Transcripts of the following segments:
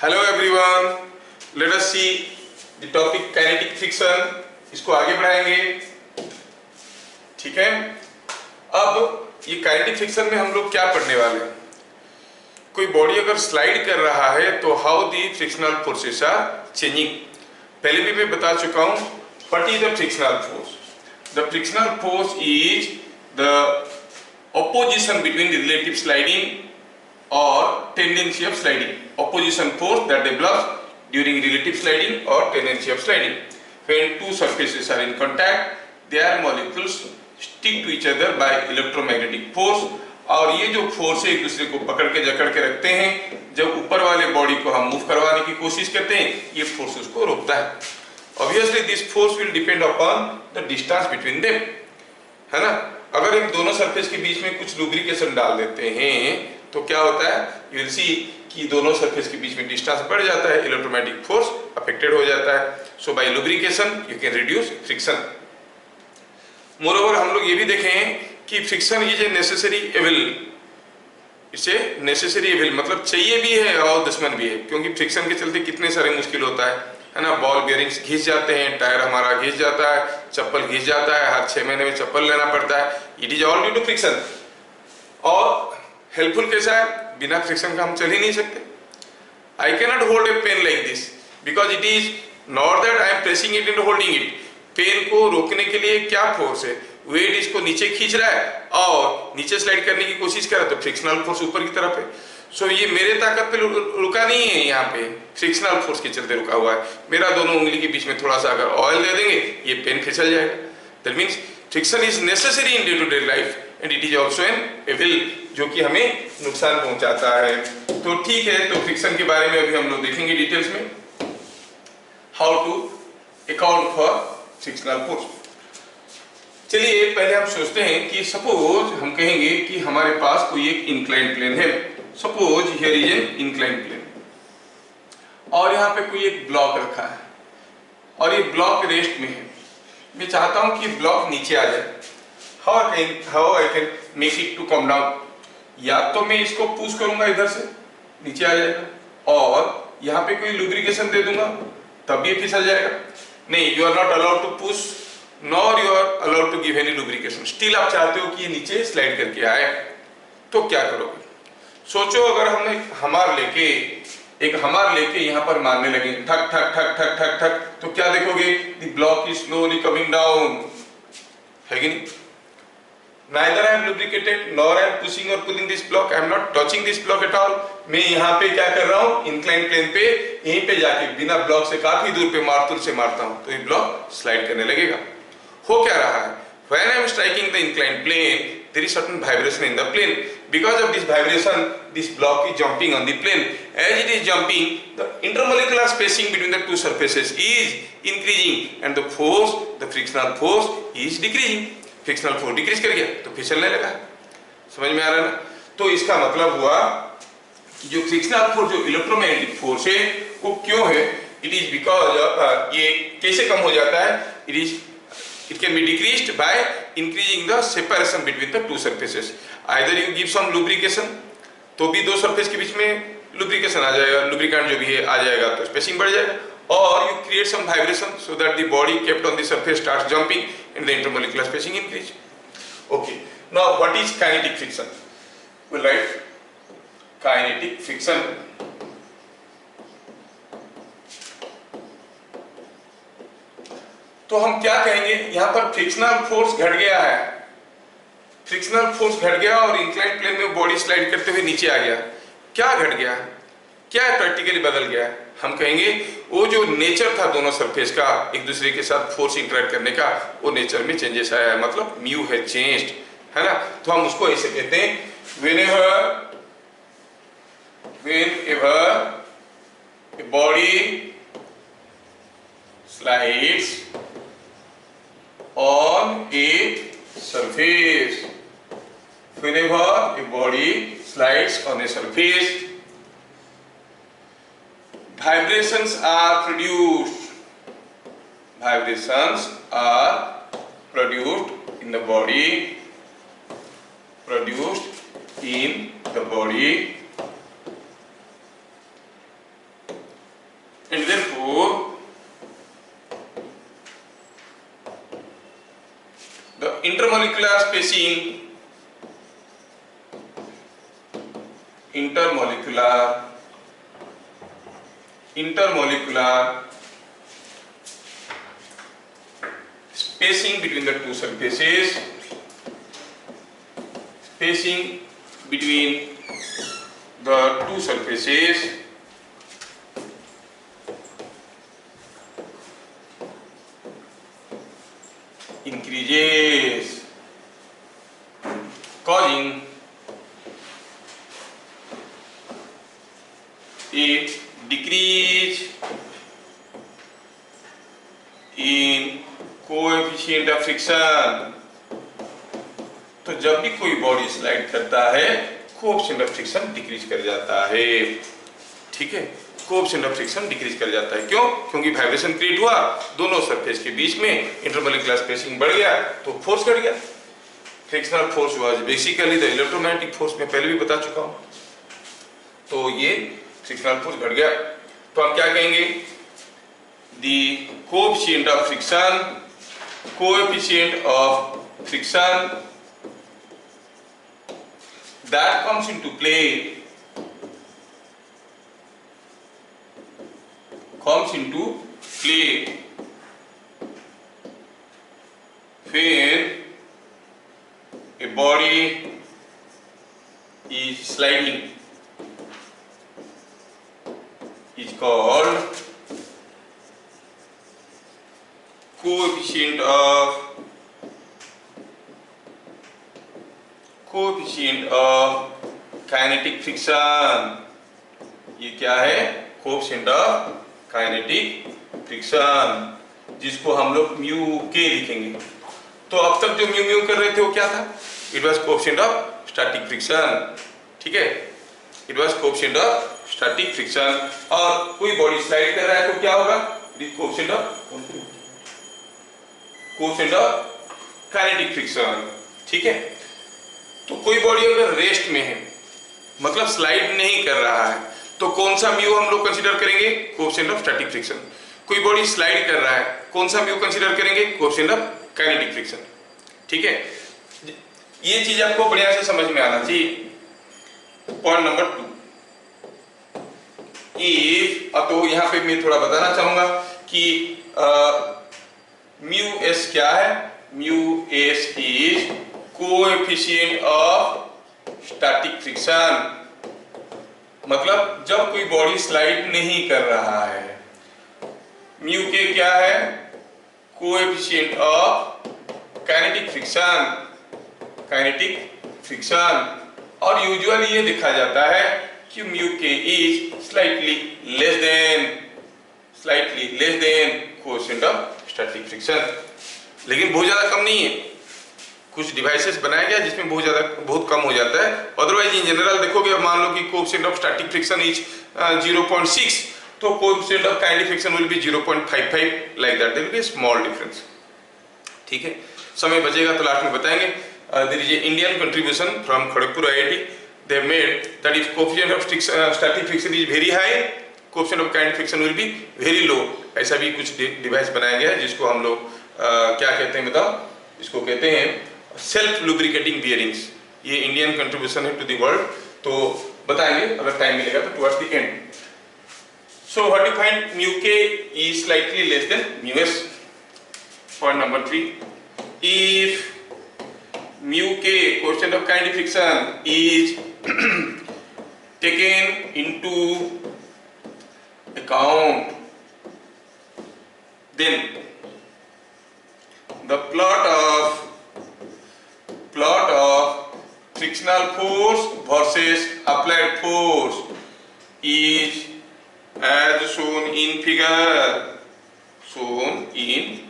Hello everyone, late us see the topic kinetic friction. इसको आगे बढ़ाएंगे, ठीक है। अब ये काइनेटिक फ्रिक्शन में हम लोग क्या पढ़ने वाले हैं। कोई बॉडी अगर स्लाइड कर रहा है तो how the frictional forces are changing. पहले भी मैं बता चुका हूं what is the frictional force. The frictional force is the opposition between the relative sliding or tendency of sliding. Opposition force that develops during relative sliding or tendency of sliding. When two surfaces are in contact, their molecules stick to each other by electromagnetic force. और ये जो force है एक दूसरे को पकड़ के जकड़ के रखते हैं। जब ऊपर वाले बॉडी को हम मूव करवाने की कोशिश करते हैं, ये फोर्स उसको रोकता है। Obviously, this force will depend upon the distance between them, है ना। अगर इन दोनों सरफेस के बीच में कुछ लुब्रिकेशन डाल देते हैं तो क्या होता है, यू विल सी कि दोनों सरफेस के बीच में डिस्टेंस बढ़ जाता है, इलेक्ट्रोमैग्नेटिक फोर्स अफेक्टेड हो जाता है। So by lubrication you can reduce friction. Moreover हम लोग ये भी देखें कि friction is a necessary evil. इसे नेसेसरी एविल मतलब चाहिए भी है और दुश्मन भी है, क्योंकि फ्रिक्शन के चलते कितने सारे मुश्किल होता है ना। बॉल बेयरिंग्स घिस जाते हैं, टायर हमारा घिस जाता है, चप्पल घिस जाता है, हर 6 महीने में चप्पल लेना पड़ता है। It is all due to friction. और हेल्पफुल कैसा है, बिना फ्रिक्शन का हम चल ही नहीं सकते। I can not hold a pen like this because it is not that I am pressing it and holding it. Pen को रोकने के लिए क्या फोर्स है, वेट इसको नीचे खींच रहा है और नीचे स्लाइड करने की कोशिश कर रहा है, तो फ्रिक्शनल फोर्स ऊपर की तरफ है। सो ये मेरे ताकत पे रुका नहीं है, यहाँ पे फ्रिक्शनल फोर्स के चलते रुका हुआ है। मेरा दोनों उंगली के बीच में थोड़ा सा अगर ऑयल दे देंगे, ये पेन फिसल जाएगा। That means friction is necessary in day to day life and it is also an evil, जो कि हमें नुकसान पहुंचाता है। तो ठीक है, तो फ्रिक्शन के बारे में अभी हम लोग देखेंगे डिटेल्स में, how to account for frictional force. चलिए पहले हम सोचते हैं कि सपोज हम कहेंगे कि हमारे पास कोई एक इंक्लाइंड प्लेन है। Suppose here is an inclined plane और यहाँ पे कोई एक ब्लॉक रखा है और ये ब्लॉक रेस्ट में है। मैं चाहता हूं कि ब्लॉक नीचे आ जाए। How I can make it to come down. या तो मैं इसको पुश करूंगा, इधर से नीचे आ जाएगा, और यहाँ पे कोई लुब्रिकेशन दे दूंगा तब भी फिसल जाएगा। नहीं, you are not allowed to push nor you are allowed to give any lubrication. Still आप चाहते हो कि ये नीचे स्लाइड करके आए, तो क्या करोगे। सोचो अगर हमने एक हमार लेके यहाँ पर मारने लगे, ठक ठक ठक ठक ठक ठक, तो क्या देखोगे, the block is slowly coming down, है कि नहीं। Neither I am lubricated nor I am pushing or pulling this block. I am not touching this block at all. मैं यहाँ पे क्या कर रहा हूँ, इंक्लाइन प्लेन पे यहीं पे जाके बिना ब्लॉक से काफी दूर पे मारतूल से मारता हूँ, तो ये ब्लॉक स्लाइड करने लगेगा। हो क्या रहा है, when I am striking the inclined plane, there is certain vibration in the plane. Because of this vibration, this block is jumping on the plane. As it is jumping, the intermolecular spacing between the two surfaces is increasing, and the force, the frictional force, is decreasing. Frictional force decrease कर गया तो फिसलने लगा। समझ में आ रहा है ना। तो इसका मतलब हुआ कि जो फ्रिक्शनल फोर्स, जो इलेक्ट्रोमैग्नेटिक फोर्स है, वो क्यों है, इट इज बिकॉज ऑफ, ये कैसे कम हो जाता है, it can be decreased by increasing the separation between the two surfaces. Either you give some lubrication, तो भी दो सरफेस के बीच में लुब्रिकेशन आ जाएगा, लुब्रिकेंट जो भी है आ जाएगा, तो स्पेसिंग बढ़ जाएगा। Or you create some vibration so that the body kept on the surface starts jumping and the intermolecular spacing increase. Okay. Now what is kinetic friction? We'll write kinetic friction. तो हम क्या कहेंगे, यहाँ पर frictional force घट गया है, frictional force घट गया और इंक्लाइंड प्लेन में बॉडी स्लाइड करते हुए नीचे आ गया। क्या घट गया, क्या प्रैक्टिकली बदल गया है। हम कहेंगे वो जो नेचर था दोनों सरफेस का एक दूसरे के साथ फोर्स इंटरेक्ट करने का, वो नेचर में चेंजेस आया है, मतलब म्यू है चेंज्ड, है ना। तो हम उसको ऐसे कहते हैं, whenever a body slides on a surface, whenever a body slides on a surface, vibrations are produced. Vibrations are produced in the body. Produced in the body intermolecular spacing, intermolecular spacing between the two surfaces, increases, causing a decrease in coefficient of friction। तो जब भी कोई body slide करता है coefficient of friction decrease कर जाता है। ठीक है, कोएफिशिएंट ऑफ फ्रिक्शन डिक्रीज कर जाता है। क्यों? क्योंकि वाइब्रेशन क्रिएट हुआ, दोनों सरफेस के बीच में इंटरमोलिकुलर स्पेसिंग बढ़ गया तो फोर्स घट गया। Frictional force was basically the electromagnetic force, में पहले भी बता चुका हूं। तो ये फ्रिक्शनल फोर्स घट गया तो हम क्या कहेंगे? The coefficient of friction that comes into play when a body is sliding is called coefficient of kinetic friction. ये क्या है? कोएफिशिएंट ऑफ काइनेटिक फ्रिक्शन, जिसको हम लोग म्यू के लिखेंगे। तो अब तक जो म्यू म्यू कर रहे थे वो क्या था? It was coefficient of static friction. ठीक है, it was coefficient of static friction. और कोई बॉडी स्लाइड कर रहा है तो क्या होगा? It is coefficient of kinetic friction. ठीक है, तो कोई बॉडी अगर रेस्ट में है, मतलब स्लाइड नहीं कर रहा है, तो कौन सा म्यू हम लोग कंसीडर करेंगे? Coefficient of static friction. कोई बॉडी स्लाइड कर रहा है, कौन सा म्यू कंसीडर करेंगे? Coefficient of kinetic friction. ठीक है, ये चीज आपको बढ़िया से समझ में आना चाहिए। पॉइंट नंबर 2, इफ, तो यहां पे मैं थोड़ा बताना चाहूंगा कि म्यू एस क्या है? Mu s is coefficient of static friction. मतलब जब कोई बॉडी स्लाइड नहीं कर रहा है, म्यू के क्या है? Coefficient of kinetic friction. और यूजुअली ये देखा जाता है कि mu k is slightly less then coefficient of static friction. लेकिन बहुत ज्यादा कम नहीं है। कुछ डिवाइसेस बनाया गया जिसमें बहुत कम हो जाता है। अदरवाइज इन जनरल देखोगे, मान लो कि coefficient of static friction is 0.6, तो coefficient of kinetic friction will be 0.55, like that. There will be small difference. ठीक है, समय बचेगा तो लास्ट में बताएंगे। There is a Indian contribution from Kharagpur IIT, they made that if coefficient of static friction is very high, coefficient of kinetic friction will be very low. ऐसा भी कुछ डिवाइस बनाया गया है जिसको हम लोग क्या कहते हैं बताओ? इसको कहते हैं सेल्फ लुब्रिकेटिंग बियरिंग्स। ये इंडियन कंट्रीब्यूशन है टू द वर्ल्ड, तो बताएंगे अगर टाइम मिलेगा तो towards the end. So what you find? Mu k is slightly less than mu s. Point number 3, if mu k coefficient of kinetic friction is taken into account, then the plot of frictional force versus applied force is as shown in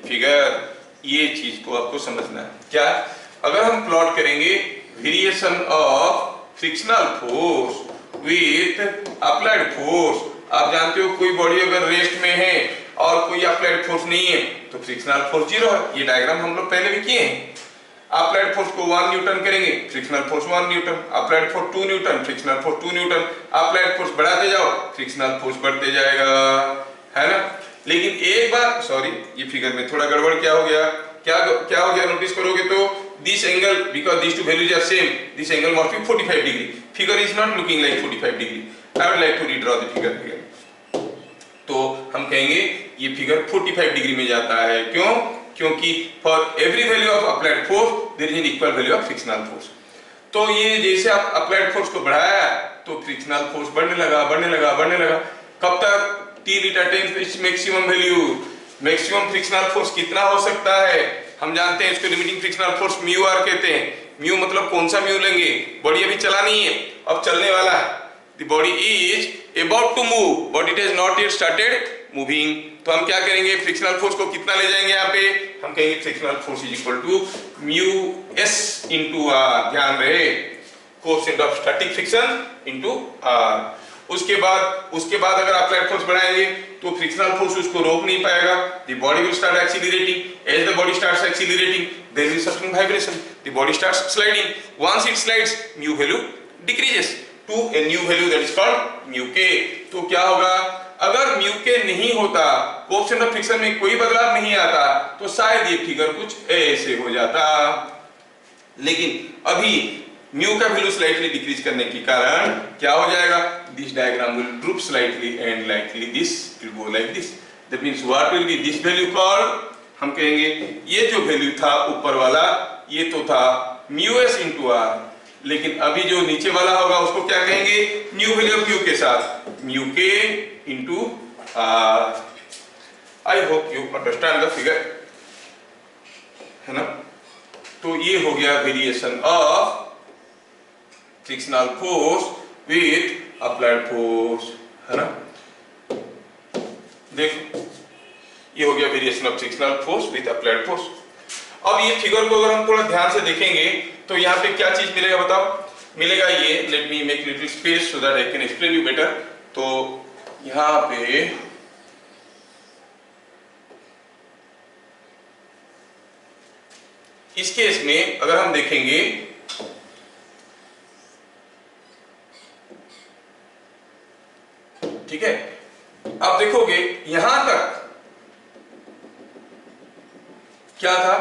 figure। ये चीज को आपको समझना है। क्या? अगर हम plot करेंगे variation of frictional force with applied force, आप जानते हो कोई बॉडी अगर रेस्ट में है और कोई अप्लाइड फोर्स नहीं है तो फ्रिक्शनल फोर्स 0 है। ये डायग्राम हम लोग पहले भी किए हैं। अप्लाइड फोर्स को 1 न्यूटन करेंगे, frictional force 1 Newton, applied force 2 Newton, frictional force 2 Newton. Applied force बढ़ाते जाओ, फ्रिक्शनल फोर्स बढ़ते जाएगा, है ना? लेकिन एक बार, सॉरी ये फिगर में थोड़ा गड़बड़ क्या हो गया, क्या हो गया नोटिस करोगे तो this angle, because these two values are same, this angle must be 45 degree. Figure is not looking like 45 degree. I would like to redraw the figure again. तो हम कहेंगे ये फिगर 45 डिग्री में जाता है। क्यों? क्योंकि for every value of applied force there is an equal value of frictional force. तो ये जैसे आप अप्लाइड फोर्स को बढ़ाया तो फ्रिक्शनल फोर्स बढ़ने लगा, बढ़ने लगा, बढ़ने लगा। कब तक? till it attains its maximum value। Maximum frictional force कितना हो सकता है? हम जानते हैं इसको limiting frictional force mu R कहते हैं। म्यू मतलब कौन सा म्यू लेंगे? बॉडी अभी चला नहीं है, अब चलने वाला है। The body is about to move, but it has not yet started moving। तो हम क्या करेंगे? फ्रिक्शनल फोर्स को कितना ले जाएंगे यहाँ पे? हम कहेंगे frictional force is equal to mu S into R. ध्यान रहे, coefficient of static friction into R. उसके बाद अगर आप अप्लाइड फोर्स बढ़ाएंगे तो फ्रिक्शनल फोर्स उसको रोक नहीं पाएगा। The body will start accelerating. As the body starts accelerating there is certain vibration, the body starts sliding. Once it slides mu value decreases to a new value that is called mu K. तो क्या होगा? अगर mu के नहीं होता, coefficient of friction में कोई बदलाव नहीं आता, तो शायद ये फिगर कुछ ऐसे हो जाता। लेकिन अभी म्यू का वैल्यू स्लाइटली डिक्रीज करने के कारण क्या हो जाएगा? This diagram will drupe slightly and likely this will go like this. That means what will be this value called? हम कहेंगे ये जो वैल्यू था ऊपर वाला, ये तो था म्यू एस इंटू आर। लेकिन अभी जो नीचे वाला होगा उसको क्या कहेंगे? न्यू वैल्यू ऑफ म्यू के साथ म्यू के into R. I hope you understand the figure, है ना? तो ये हो गया variation of frictional force with applied force, है ना? देखो ये हो गया variation of frictional force with applied force. अब ये फिगर को अगर हम थोड़ा ध्यान से देखेंगे तो यहाँ पे क्या चीज मिलेगा बताओ? मिलेगा ये, let me make little space so that I can explain you better. तो यहाँ पे इस केस में अगर हम देखेंगे, ठीक है, आप देखोगे यहां तक क्या था?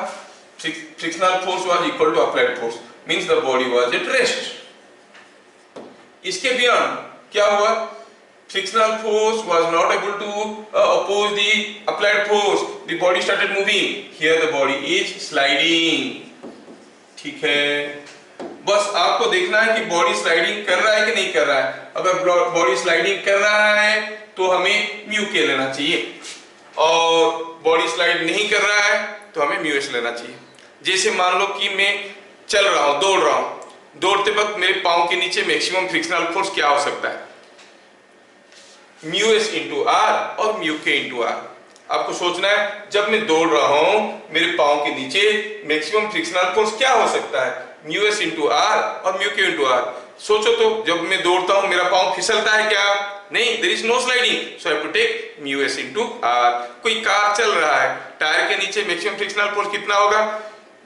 Frictional force was equal to applied force, means the body was at rest. इसके बियॉन्ड क्या हुआ? Frictional force was not able to oppose the applied force, the body started moving. Here the body is sliding. ठीक है, बस आपको देखना है कि बॉडी स्लाइडिंग कर रहा है कि नहीं कर रहा है। अगर बॉडी स्लाइडिंग कर रहा है तो हमें म्यू के लेना चाहिए, और बॉडी स्लाइड नहीं कर रहा है तो हमें म्यू एस लेना चाहिए। जैसे मान लो कि मैं चल रहा हूं, दौड़ रहा हूं, दौड़ते वक्त मेरे पांव के नीचे मैक्सिमम फ्रिक्शनल फोर्स क्या हो सकता है? म्यू एस इंटू आर और म्यू के इंटू आर। आपको सोचना है जब मैं दौड़ रहा हूं मेरे पांव के नीचे मैक्सिमम फ्रिक्शनल फोर्स क्या हो सकता है? म्यू एस इंटू आर और म्यू के इंटू आर। सोचो तो, जब मैं दौड़ता हूं मेरा पांव फिसलता है क्या? नहीं, there is no sliding, so I have to take mu S into R. कोई कार चल रहा है, टायर के नीचे मैक्सिमम फ्रिक्शनल फोर्स कितना होगा?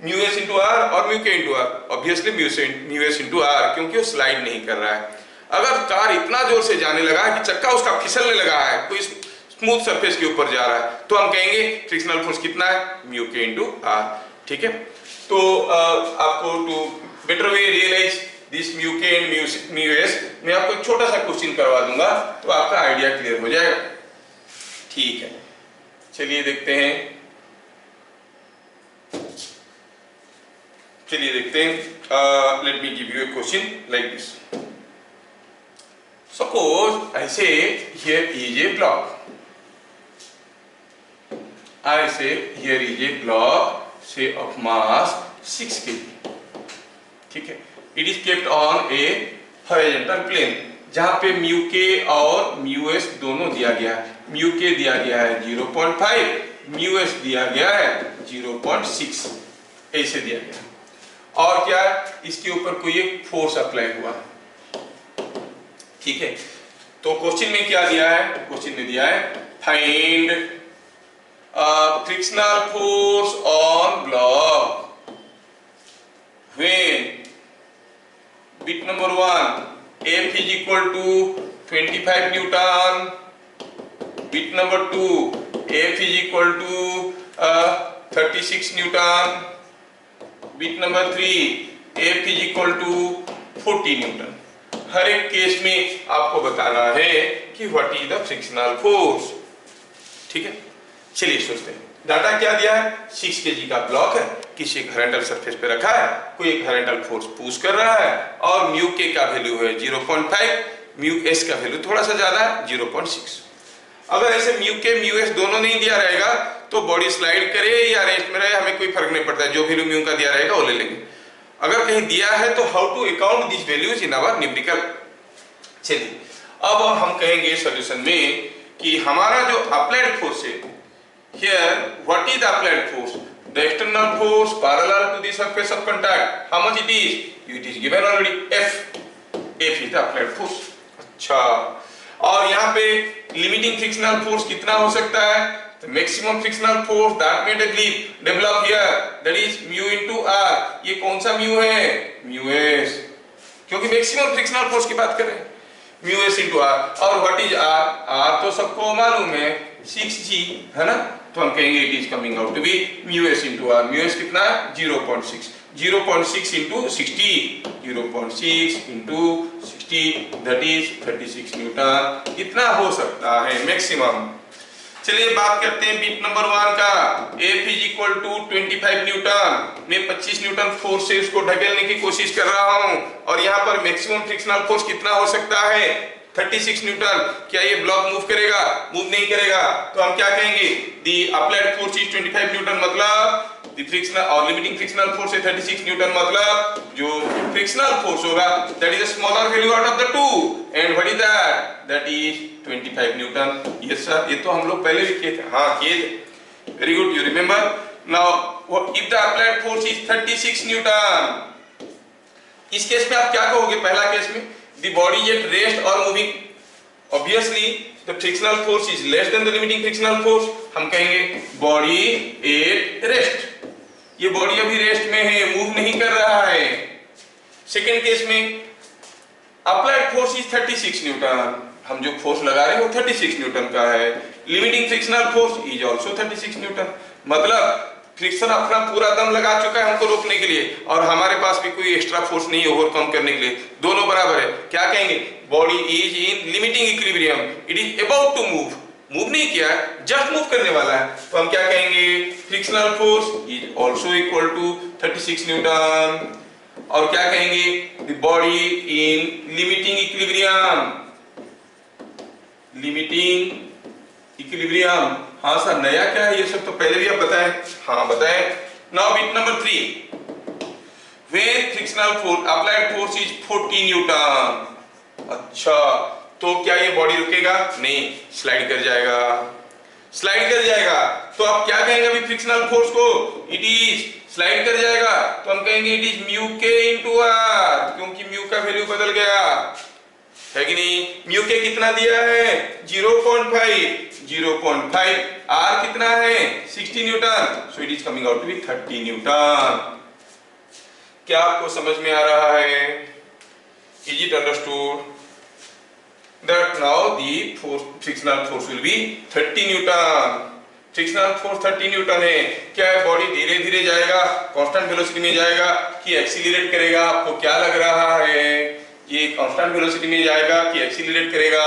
म्यू एस इंटू आर और म्यू के into R. Obviously mu S into R, क्योंकि वो स्लाइड नहीं कर रहा है। अगर कार इतना जोर से जाने लगा कि चक्का उसका फिसलने लगा है, कोई स्मूथ सरफेस के ऊपर जा रहा है, तो हम कहेंगे फ्रिक्शनल फोर्स कितना है? म्यू के इंटू आर। ठीक है, तो आपको to better way realise this mu के एंड म्यू एस, मैं आपको एक छोटा सा क्वेश्चन करवा दूंगा तो आपका आइडिया क्लियर हो जाएगा। ठीक है, चलिए देखते हैं, let me give U A question like this. Suppose I say here is a block. I say here is a block, say of mass 6 kg. ठीक है, it is kept on a horizontal plane, जहां पे mu के और mu S दोनों दिया गया है। म्यू के दिया गया है 0.5, म्यू एस दिया गया है 0.6, ऐसे दिया गया है। और क्या है? इसके ऊपर कोई एक फोर्स अप्लाई हुआ है। ठीक है, तो क्वेश्चन में क्या दिया है? क्वेश्चन में दिया है find frictional force on block when bit number 1 F is equal to 25 newton, bit number 2 F is equal to 36 newton, bit number 3 F is equal to 40 newton. हर एक केस में आपको बताना है कि what is the frictional force. ठीक है, चलिए सोचते हैं। डाटा क्या दिया है, 6 kg का ब्लॉक है, किसी हॉरिजॉन्टल सरफेस पे रखा है, कोई एक हॉरिजॉन्टल फोर्स पुश कर रहा है और म्यू के का वैल्यू है 0.5, म्यू एस का वैल्यू थोड़ा सा ज्यादा है 0.6। अगर ऐसे म्यू के म्यू एस दोनों नहीं दिया रहेगा तो बॉडी स्लाइड करे या रेस्ट में रहे हमें कोई फर्क नहीं पड़ता है, जो वैल्यू म्यू का दिया रहेगा वो ले लेंगे। अगर कहीं दिया है तो how to account this values in our numerical. चलिए अब हम कहेंगे सॉल्यूशन में कि हमारा जो अप्लाइड फोर्स है, here what is the applied force, the external force parallel to the surface of contact, how much it is given already, F is the applied force। अच्छा, और यहाँ पे लिमिटिंग फ्रिक्शनल फोर्स कितना हो सकता है, the maximum frictional force that may develop here that is mu into r। ये कौन सा म्यू है, म्यू एस, क्योंकि मैक्सिमम फ्रिक्शनल फोर्स की बात करें, म्यू एस इंटू आर। और व्हाट इज आर, आर तो सबको मालूम है 6g है ना, तो हम कहेंगे it is coming out to be mu S into R. Mu S कितना है 0.6, 0.6 into 60, 0.6 into 60 that is 36 newton. इतना हो सकता है मैक्सिमम। चलिए बात करते हैं बिट नंबर 1 का। F is equal to 25 newton. मैं 25 न्यूटन फोर्स से उसको ढकेलने की कोशिश कर रहा हूं और यहाँ पर मैक्सिमम फ्रिक्शनल फोर्स कितना हो सकता है 36 न्यूटन। क्या ये ब्लॉक मूव करेगा, मूव नहीं करेगा, तो हम क्या कहेंगे, दी अप्लाइड फोर्स इज 25 न्यूटन, मतलब दी फ्रिक्शनल और लिमिटिंग फ्रिक्शनल फोर्स है 36 न्यूटन, मतलब जो फ्रिक्शनल फोर्स होगा that is a smaller value out of the to and what is that is 25 Newton. Yes sir, ये तो हम लोग पहले भी किए थे, हाँ किए थे, very good, you remember. Now if the applied force is 36 Newton, इस केस में आप क्या कहोगे, पहला केस में the body is at rest or moving, obviously the frictional force is less than the limiting frictional force, हम कहेंगे body at rest, ये बॉडी अभी रेस्ट में है, मूव नहीं कर रहा है। सेकेंड केस में अप्लाइड फोर्स इज 36 न्यूटन, हम जो फोर्स लगा रहे हैं वो 36 न्यूटन का है, limiting frictional force is also 36 Newton, मतलब फ्रिक्शन अपना पूरा दम लगा चुका है हमको रोकने के लिए और हमारे पास भी कोई एक्स्ट्रा फोर्स नहीं है ओवरकम करने के लिए, दोनों बराबर है। क्या कहेंगे, body is in limiting equilibrium, it is about to move, move नहीं किया है, जस्ट मूव करने वाला है, तो हम क्या कहेंगे, frictional force is also equal to 36 newton. और क्या कहेंगे, the body in limiting equilibrium, limiting equilibrium. हाँ सर, नया क्या है ये सब तो पहले भी आप बताएं, हाँ बताएं। Now bit number 3, when frictional force applied force is 40 Newton. अच्छा, तो क्या ये बॉडी रुकेगा, नहीं, स्लाइड कर जाएगा, स्लाइड कर जाएगा। तो आप क्या कहेंगे अभी फ्रिक्शनल फोर्स को, इट इज स्लाइड कर जाएगा, तो हम कहेंगे इट इज म्यू के इंटू आर, क्योंकि म्यू का वैल्यू बदल गया है कि नहीं। म्यू के कितना दिया है 0.5, आर कितना है 60 newton, so it is coming out to be 30 newton. क्या आपको समझ में आ रहा है, is it understood that now the frictional force will be 30 newton. Frictional force 30 newton है। क्या है, बॉडी धीरे धीरे जाएगा, कांस्टेंट वेलोसिटी में जाएगा कि एक्सीलरेट करेगा, आपको क्या लग रहा है, ये कांस्टेंट वेलोसिटी में जाएगा कि एक्सीलरेट करेगा,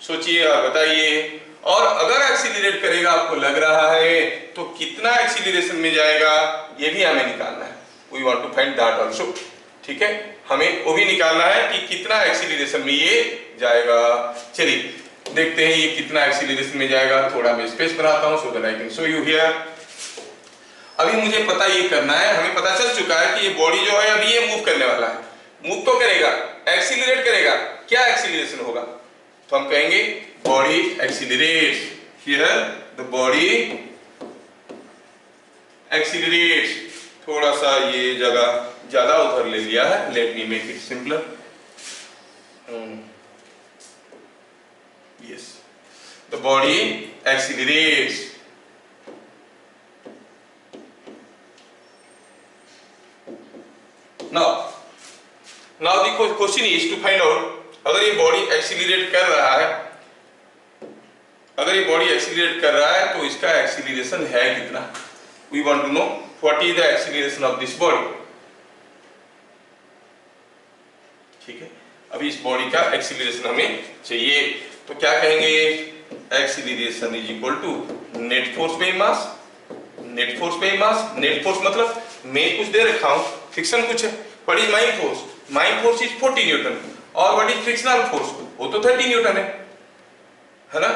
सोचिए और बताइए। और अगर एक्सीलरेट करेगा आपको लग रहा है तो कितना एक्सीलरेशन में जाएगा ये भी हमें निकालना है, we want to find that also. ठीक है, हमें वो भी निकालना है कि कितना एक्सीलरेशन में ये जाएगा। चलिए देखते हैं ये कितना एक्सीलरेशन में जाएगा, थोड़ा मैं स्पेस बनाता हूं so that I can show you here. अभी मुझे पता ये करना है, हमें पता चल चुका है कि ये बॉडी जो है अभी ये मूव करने वाला है, मूव तो करेगा, एक्सीलरेट करेगा, क्या एक्सीलरेशन होगा, तो हम कहेंगे बॉडी एक्सीलरेट्स, हियर द बॉडी एक्सीलरेट्स। थोड़ा सा ये जगह ज्यादा उधर ले लिया है, let me make it simpler. Yes, the body accelerates. Now the question is to find out, अगर ये बॉडी एक्सीलरेट कर रहा है, अगर ये बॉडी एक्सीलरेट कर रहा है तो इसका एक्सीलरेशन है कितना, we want to know what is the acceleration of this body. ठीक है, अभी इस बॉडी का एक्सीलरेशन हमें चाहिए, तो क्या कहेंगे, acceleration is equal to net force by mass. Net force by mass, net force मतलब मैं कुछ दे रखा हूं, फ्रिक्शन कुछ है, what is my force, my force is 40 newton, और व्हाट इज फ्रिक्शनल फोर्स, वो तो 30 न्यूटन है ना,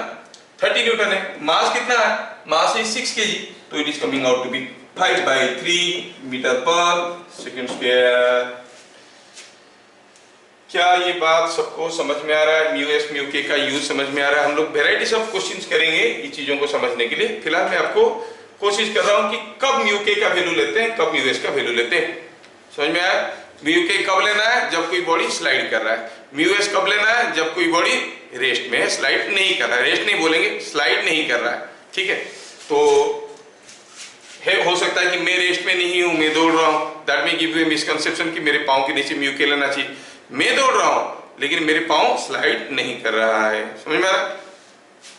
30 न्यूटन है। मास कितना है, मास इज 6 kg, तो it is coming out to be 5/3 metre पर सेकंड स्क्वायर। क्या ये बात सबको समझ में आ रहा है, म्यू एस म्यू के का यूज समझ में आ रहा है। हम लोग वेराइटीज ऑफ क्वेश्चंस करेंगे ये चीजों को समझने के लिए। फिलहाल मैं आपको कोशिश कर रहा हूं कि कब म्यू के का वैल्यू लेते हैं, कब म्यू एस का वैल्यू लेते हैं। समझ में आया, म्यू के कब लेना है, जब कोई बॉडी स्लाइड कर रहा है। म्यू एस कब लेना है, जब कोई बॉडी रेस्ट में है, स्लाइड नहीं कर रहा है, रेस्ट नहीं बोलेंगे, स्लाइड नहीं कर रहा है। ठीक है, तो हो सकता है कि मैं रेस्ट में नहीं हूं, मैं दौड़ रहा हूं, that may give U A misconception कि मेरे पांव के नीचे म्यू के लेना चाहिए। मैं दौड़ रहा हूं लेकिन मेरे पांव स्लाइड नहीं कर रहा है, समझ में आ रहा है।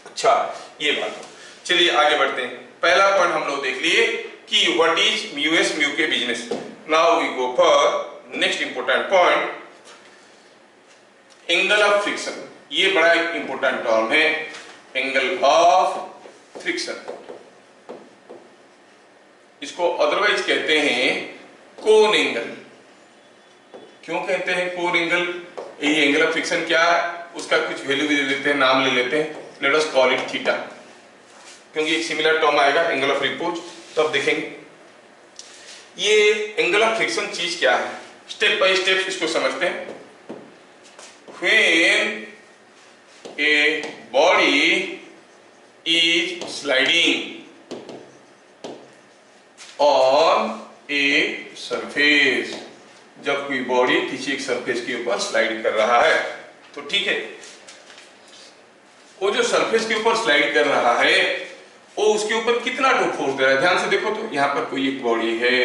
अच्छा, ये बात, चलिए आगे बढ़ते हैं। पहला पॉइंट हम लोग देख लिए कि what is mu s mu k business. Now we go for next important point, angle of friction. ये बड़ा एक इंपॉर्टेंट टर्म है, एंगल ऑफ फ्रिक्शन। इसको अदरवाइज कहते हैं कोन एंगल। क्यों कहते हैं कोन एंगल, ये एंगल ऑफ फ्रिक्शन क्या है, उसका कुछ वैल्यू भी दे देते हैं, नाम ले लेते हैं, let us call it theta, क्योंकि एक सिमिलर टर्म आएगा एंगल ऑफ रिपोज, तो अब देखेंगे ये एंगल ऑफ फ्रिक्शन चीज क्या है। स्टेप बाय स्टेप इसको समझते हैं। When a body is sliding on a surface, जब कोई बॉडी किसी एक सरफेस के ऊपर स्लाइड कर रहा है, तो ठीक है, वो जो सरफेस के ऊपर स्लाइड कर रहा है वो उसके ऊपर कितना टू फोर्स दे रहा है। ध्यान से देखो तो यहाँ पर कोई एक बॉडी है,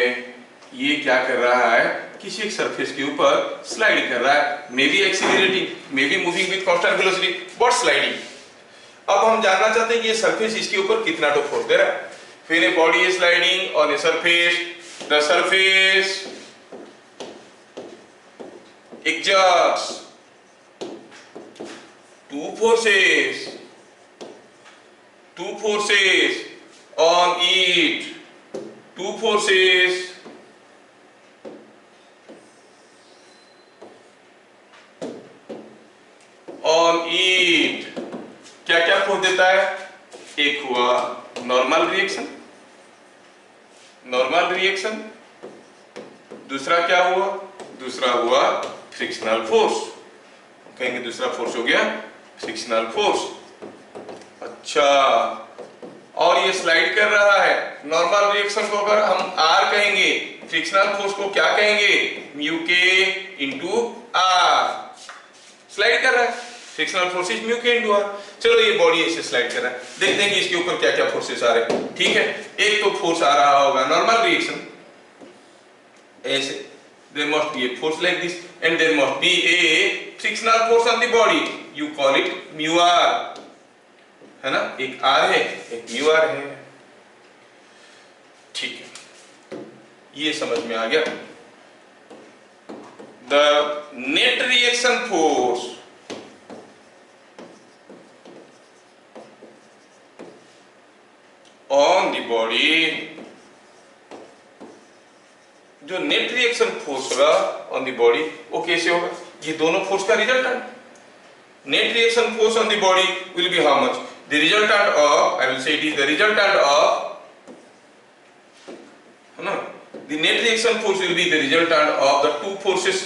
ये क्या कर रहा है, किसी एक सरफेस के ऊपर स्लाइड कर रहा है, may be accelerating, may be moving with constant velocity, but sliding. अब हम जानना चाहते हैं कि ये सरफेस इसके ऊपर कितना टू फोर्स दे रहा है। फिर a body is sliding on a surface, the surface exerts two forces on it, two forces on it। क्या क्या फोर्स देता है, एक हुआ नॉर्मल रिएक्शन, दूसरा क्या हुआ, दूसरा हुआ फ्रिक्शनल फोर्स, कहेंगे दूसरा फोर्स हो गया फ्रिक्शनल फोर्स। अच्छा, और ये स्लाइड कर रहा है, नॉर्मल रिएक्शन को अगर हम R कहेंगे, फ्रिक्शनल फोर्स को क्या कहेंगे, म्यू के इंटू R। स्लाइड कर रहा है, फ्रिक्शनल फोर्स इज म्यू के इंटू R। चलो ये बॉडी ऐसे स्लाइड कर रहा है, देखते हैं कि इसके ऊपर क्या क्या फोर्सेस आ रहे हैं। ठीक है, एक तो फोर्स आ रहा होगा नॉर्मल रिएक्शन, ऐसे there must be a force like this and there must be a frictional force on the body, you call it mu r, है ना, एक r है एक mu r है। ठीक है, ये समझ में आ गया। the net reaction force on the body, जो नेट रिएक्शन फोर्स होगा ऑन द बॉडी वो कैसे होगा, ये दोनों फोर्स का resultant. Net reaction force on the body will be how much, the resultant of, I will say it is the resultant of, है ना, the net reaction force will be the resultant of the two forces.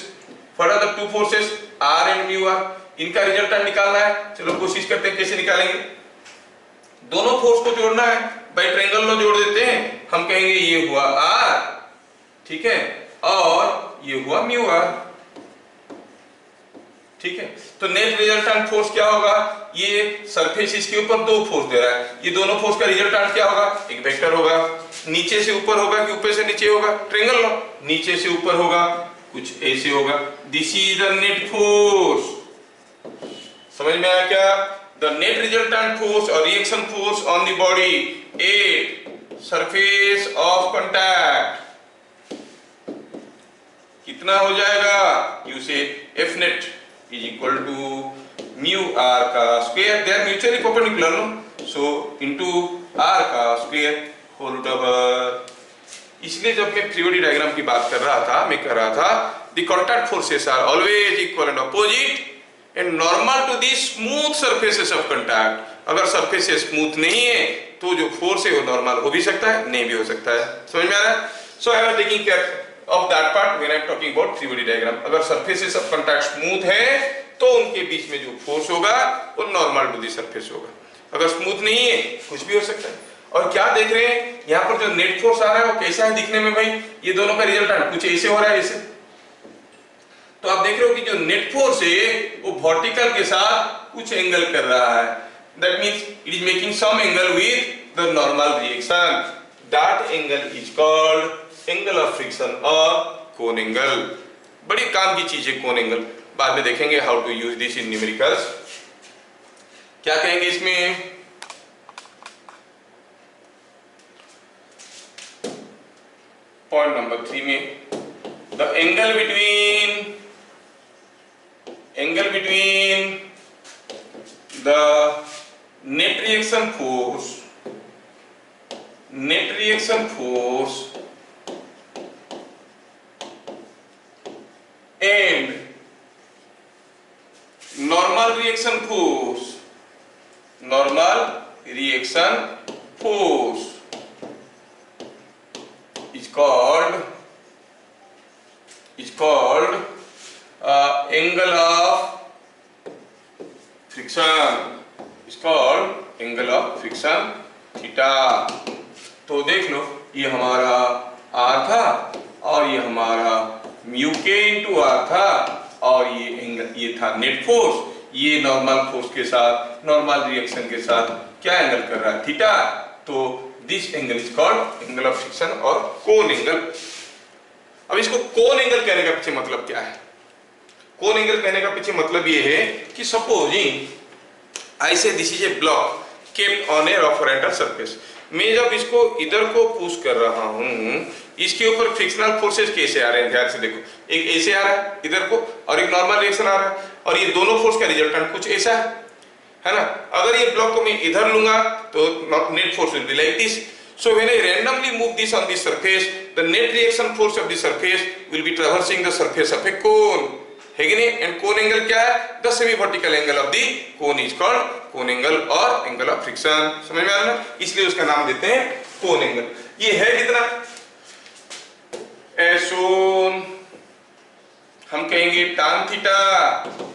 What are the two forces, R and mu R. इनका resultant निकालना है, चलो कोशिश करते हैं कैसे निकालेंगे। दोनों फोर्स को जोड़ना है, बाय ट्रायंगल लॉ जोड़ देते हैं, हम कहेंगे ये हुआ आर, ठीक है, और ये हुआ म्यू आर। ठीक है, तो नेट रिजल्टेंट फोर्स क्या होगा, ये सरफेस इसके ऊपर दो फोर्स दे रहा है, ये दोनों फोर्स का रिजल्टेंट क्या होगा, एक वेक्टर होगा, नीचे से ऊपर होगा कि ऊपर से नीचे होगा, ट्रायंगल लॉ, नीचे से ऊपर होगा, कुछ ऐसे होगा, this is the net force. समझ में आया क्या, द नेट रिजल्टेंट फोर्स और reaction force on the body 8 surface of contact कितना हो जाएगा, you say F net is equal to mu R का square, they are mutually perpendicular no, so into R का स्क्वायर होल रूट ओवर। इसलिए जब मैं three-body diagram की बात कर रहा था, मैं कह रहा था the contact forces are always equal and opposite and normal to the smooth surfaces of contact. अगर सरफेस स्मूथ नहीं है तो जो फोर्स है वो नॉर्मल हो भी सकता है, नहीं भी हो सकता है। समझ में आ रहा है? So I am taking care of that part when I am talking about three body diagram. अगर सरफेसेस ऑफ कांटेक्ट स्मूथ है तो उनके बीच में जो फोर्स होगा वो नॉर्मल टू दी सरफेस होगा। अगर स्मूथ नहीं है कुछ भी हो सकता है। और क्या देख रहे हैं यहाँ पर जो नेट फोर्स आ रहा है वो कैसा है दिखने में भाई, ये दोनों का रिजल्टेंट कुछ ऐसे हो रहा है ऐसे। तो आप देख रहे हो कि जो नेट फोर्स है वो वर्टिकल के साथ कुछ एंगल कर रहा है, that means it is making some angle with the normal reaction, that angle is called angle of friction और कोन एंगल। बड़ी काम की चीज है कोन एंगल, बाद में देखेंगे how to use this in numericals. क्या कहेंगे इसमें, पॉइंट नंबर 3 में the angle between the net reaction force and normal reaction force is called angle of friction theta. तो देख लो ये हमारा आर था और ये हमारा म्यू के इंटू आर था और ये एंगल ये था नेट फोर्स, ये नॉर्मल फोर्स के साथ नॉर्मल रिएक्शन के साथ क्या एंगल कर रहा है, थीटा। तो this angle is called angle of friction और कोन एंगल। अब इसको कोन एंगल कहने का पीछे मतलब क्या है, कोन एंगल कहने का पीछे मतलब ये है कि सपोजिंग आई से this is a block kept on a rough rental surface, मैं जब इसको इधर को पुश कर रहा हूं इसके ऊपर फ्रिक्शनल फोर्सेस कैसे आ रहे हैं, ध्यान से देखो, एक ऐसे आ रहा है इधर को और एक नॉर्मल रिएक्शन आ रहा है और ये दोनों फोर्स का रिजल्टेंट कुछ ऐसा है ना। अगर ये ब्लॉक को मैं इधर लूंगा तो net force will be like this, so when I randomly move this on the surface the net reaction force of the surface will be traversing the surface of a cone, है कि नहीं। And cone angle क्या है, the semi vertical angle of the cone is called cone angle और angle of friction. समझ में आ रहा है, इसलिए उसका नाम देते हैं कोन एंगल। ये है कितना, एसोन हम कहेंगे tan थीटा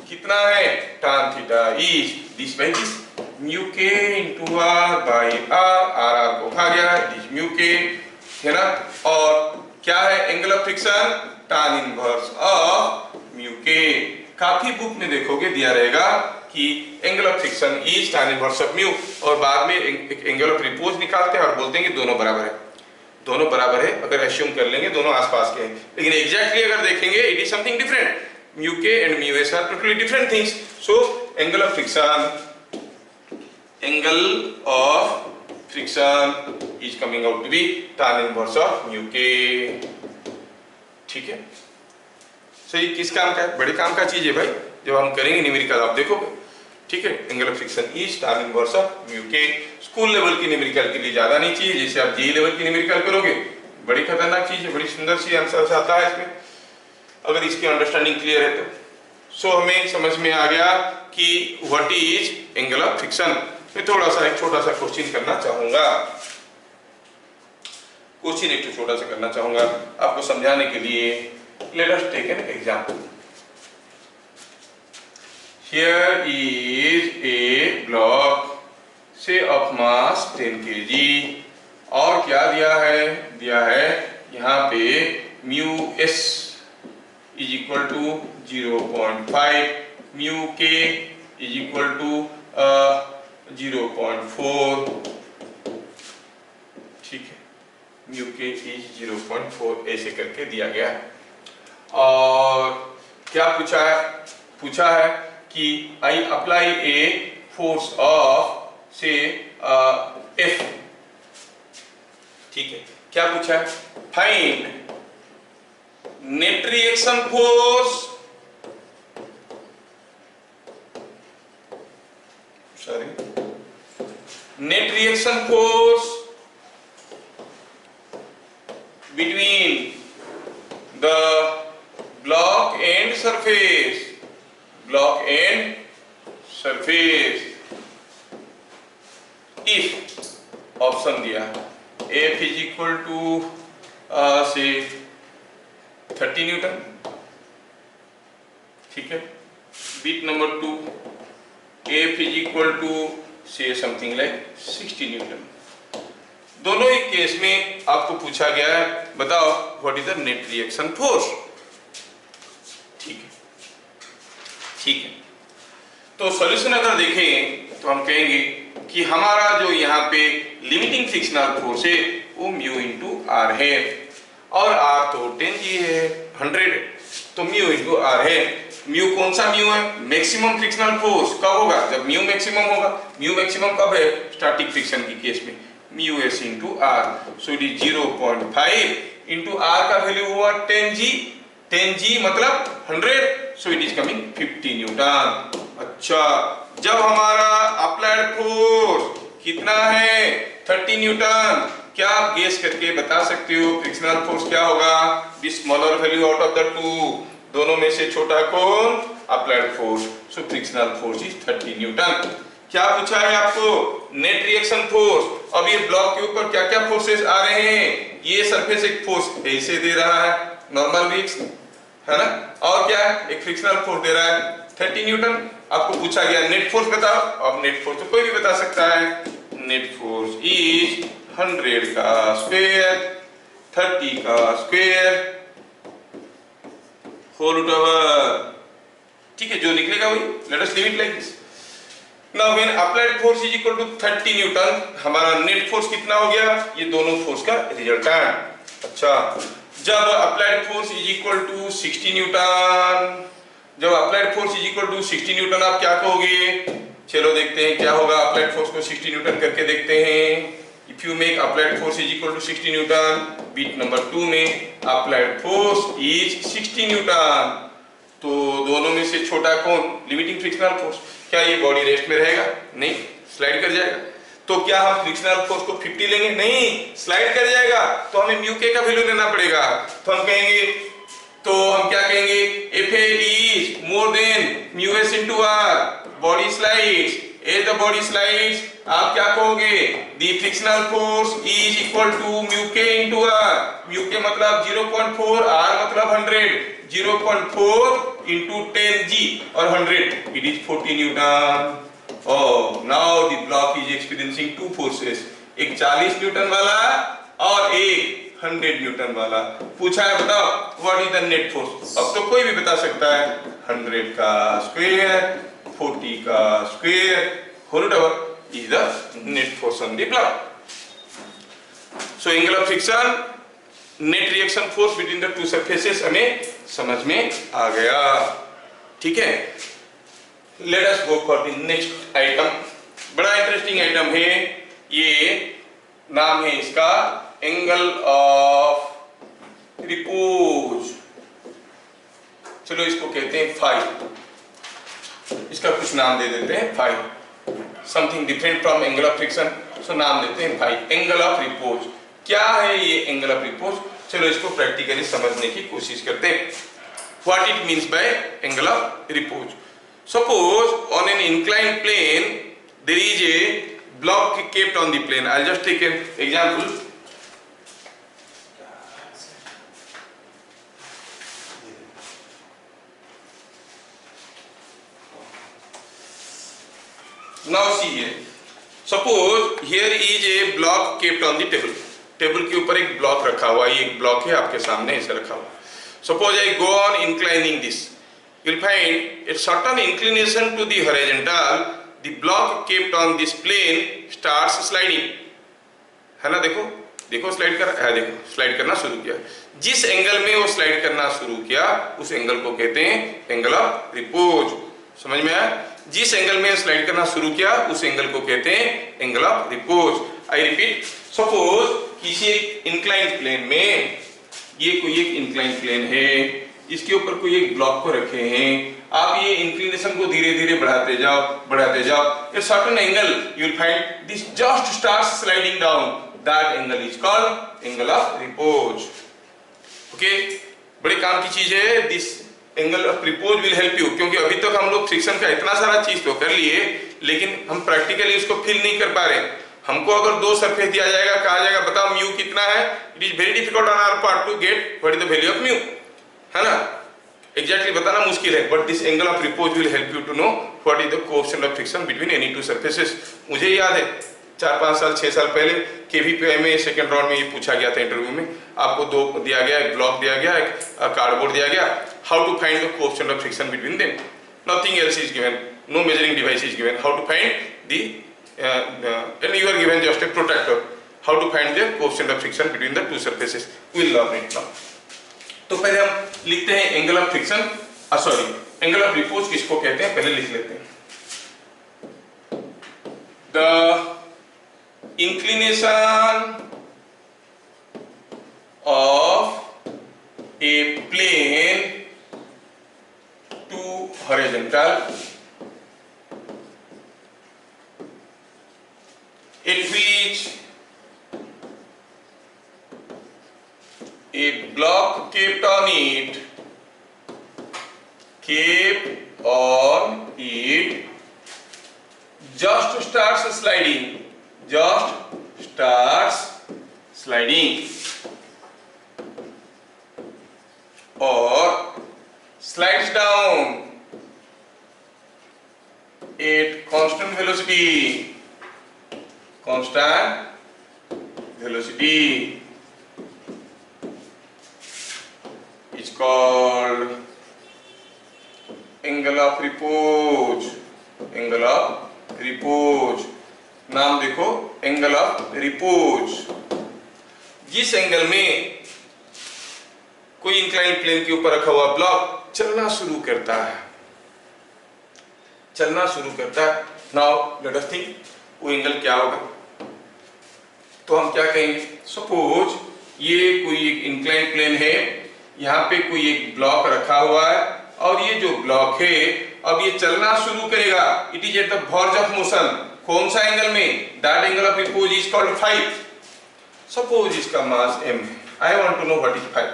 कितना है, tan theta is this by this mu के into R by R, R R को खा गया दिस म्यू के, है ना। और क्या है angle of friction, tan inverse of mu के। काफी बुक में देखोगे दिया रहेगा कि angle of friction is tan inverse of mu और बाद में एक एंगल ऑफ रिपोज निकालते हैं और बोलते हैं कि दोनों बराबर है, दोनों बराबर है। अगर एज्यूम कर लेंगे दोनों आसपास के हैं, लेकिन एग्जैक्टली अगर देखेंगे it is something different, mu के and mu s are totally different things. So angle of friction is coming out to be tan inverse of mu k. ठीक है, सही किस काम का है, बड़े काम का चीज है भाई, जब हम करेंगे न्यूमेरिकल आप देखोगे। ठीक है, angle of friction is tan inverse of mu के। स्कूल लेवल की न्यूमेरिकल के लिए ज्यादा नहीं चाहिए, जैसे आप जेई लेवल की न्यूमेरिकल करोगे बड़ी खतरनाक चीज है, बड़ी सुंदर सी आंसर आता है इसमें अगर इसकी अंडरस्टैंडिंग क्लियर है तो। सो हमें समझ में आ गया कि what is angle of friction. मैं थोड़ा सा एक छोटा सा क्वेश्चन करना चाहूंगा, क्वेश्चन एक छोटा सा करना चाहूंगा आपको समझाने के लिए। Let us take an example. Here is a block say of mass 10 kg और क्या दिया है यहाँ पे mu s is equal to 0.5, mu k is equal to 0.4। ठीक है, म्यू के इज 0.4 ऐसे करके दिया गया है। और क्या पूछा है कि I apply a force of say F ठीक है, क्या पूछा है? Find net reaction force, net reaction force between the block and surface, block and surface if option दिया F is equal to say 30 newton, ठीक है। Bit number 2 F is equal to say something like 60 newton. दोनों ही case में आपको पूछा गया है बताओ what is the net reaction force, ठीक है, ठीक है। तो सॉल्यूशन अगर देखें तो हम कहेंगे कि हमारा जो यहाँ पे लिमिटिंग फ्रिक्शनल फोर्स है वो म्यू इंटू आर है, और आर तो 10G है 100, तो म्यू इंटू आर है। म्यू कौन सा म्यू है? मैक्सिमम फ्रिक्शनल फोर्स कब होगा? जब म्यू मैक्सिमम होगा। म्यू मैक्सिमम कब है? स्टैटिक फ्रिक्शन की केस में। Mu S into R, so it is 0.5 into R का वैल्यू हुआ 10G, 10G मतलब 100, so it is coming 50 newton. अच्छा, जब हमारा अप्लाइड फोर्स कितना है? 30 न्यूटन। क्या आप गेस करके बता सकते हो फ्रिक्शनल फोर्स क्या होगा? The smaller value out of the to, दोनों में से छोटा कौन? Applied force, so frictional force is 30 newton. क्या पूछा है आपको? Net reaction force. अब ये ब्लॉक के ऊपर क्या क्या फोर्सेस आ रहे हैं? ये सरफेस एक फोर्स ऐसे दे रहा है, नॉर्मल रिएक्शन है ना, और क्या है? एक फ्रिक्शनल फोर्स दे रहा है 30 न्यूटन। आपको पूछा गया नेट फोर्स बताओ। अब नेट फोर्स तो कोई भी बता सकता है। नेट फोर्स इज 100 का स्क्वायर 30 का स्क्वायर होल रूट ओवर, ठीक है, जो निकलेगा वही। Let us leave it like this. Now when applied force is equal to 30 newton, हमारा नेट फोर्स कितना हो गया? ये दोनों फोर्स का रिजल्टेंट। अच्छा, जब applied force is equal to 60 newton, जब applied force is equal to 60 newton आप क्या कहोगे? चलो देखते हैं क्या होगा। अप्लाइड फोर्स को 60 न्यूटन करके देखते हैं। If you make applied force is equal to 60 newton, bit number 2 में अप्लाइड फोर्स इज 60 न्यूटन, तो दोनों में से छोटा कौन? Limiting frictional force. क्या ये बॉडी रेस्ट में रहेगा? नहीं, स्लाइड कर जाएगा। तो क्या हम फ्रिक्शनल फोर्स को 50 लेंगे? नहीं, स्लाइड कर जाएगा। तो हमें म्यू के का वैल्यू लेना पड़ेगा। तो हम कहेंगे, तो हम क्या कहेंगे? F is more than mu s into r, body slides, as the body slides, आप क्या कहोगे? The frictional force is equal to mu k into r, mu k मतलब 0.4, r मतलब 100, 0.4 into 10G और 100, it is 40 Newton. Oh, now the block is experiencing two forces, एक 40 Newton वाला और एक 100 न्यूटन वाला। पूछा है बताओ what is the net force. अब तो कोई भी बता सकता है, 100 का स्क्वायर 40 का square whole root over is the net force on the block. So angle of friction, net reaction force between the two surfaces हमें समझ में आ गया, ठीक है। Let us go for the next item. बड़ा इंटरेस्टिंग आइटम है ये, नाम है इसका एंगल ऑफ रिपोज। चलो इसको कहते हैं फाई, इसका कुछ नाम दे देते हैं phi, something different from angle of friction, so नाम देते हैं फाई। एंगल ऑफ रिपोज क्या है? ये एंगल ऑफ रिपोज, चलो इसको प्रैक्टिकली समझने की कोशिश करते हैं। What it means by angle of repose. Suppose on an inclined plane there is a block kept on the plane. I'll just take an example. Now see here. Suppose here is a block kept on the table. Table के ऊपर एक block रखा हुआ है, एक block है आपके सामने ऐसे रखा हुआ। Suppose I go on inclining this. You'll find a certain inclination to the horizontal. The block kept on this plane starts sliding, है ना? देखो देखो स्लाइड कर रहा है, देखो स्लाइड करना शुरू किया। जिस एंगल में वो स्लाइड करना शुरू किया उस एंगल को कहते हैं एंगल ऑफ रिपोज। समझ में आया? जिस एंगल में स्लाइड करना शुरू किया उस एंगल को कहते हैं angle of repose. I repeat, suppose किसी एक इंक्लाइन प्लेन में, ये कोई एक इंक्लाइन प्लेन है, इसके ऊपर कोई एक ब्लॉक को रखे हैं, आप ये इंक्लिनेशन को धीरे धीरे बढ़ाते जाओ, a certain angle you will find this just starts sliding down, that angle is called angle of repose. Okay, बड़े काम की चीज है, this angle of repose will help you, क्योंकि अभी तक हम लोग फ्रिक्शन का इतना सारा चीज तो कर लिए, लेकिन हम प्रैक्टिकली उसको फील नहीं कर पा रहे। हमको अगर दो सरफेस दिया जाएगा, कहा जाएगा बताओ म्यू कितना है, it is very difficult on our part to get what is the value of mu, है ना, एग्जैक्टली बताना मुश्किल है, but this angle of repose will help you to know what is the coefficient of friction between any two surfaces. मुझे याद है 4-5 साल 6 साल पहले केवीपीआई में सेकंड राउंड में ये पूछा गया था इंटरव्यू में, आपको दो दिया गया, एक ब्लॉक दिया गया, एक कार्डबोर्ड दिया गया, how to find the coefficient of friction between them, nothing else is given, no measuring device is given, how to find the and you are given just a protractor, how to find the coefficient of friction between the two surfaces, we will learn it now. तो पहले हम लिखते हैं angle of friction, sorry angle of repose किसको कहते हैं, पहले लिख लेते हैं। The inclination of a plane to horizontal in which a block kept on it just starts sliding or slides down at constant velocity is called angle of repose. नाम देखो, angle of repose. जिस angle में कोई incline plane के ऊपर रखा हुआ block चलना शुरू करता है, नाउ लेट अस थिंक वो एंगल क्या होगा। तो हम क्या कहेंगे, सपोज ये कोई एक इंक्लाइन प्लेन है, यहाँ पे कोई एक ब्लॉक रखा हुआ है, और ये जो ब्लॉक है अब ये चलना शुरू करेगा, it is at the verge of motion, कौन सा एंगल में, that angle of repose is called phi. Suppose इसका मास m है, I want to know what is phi.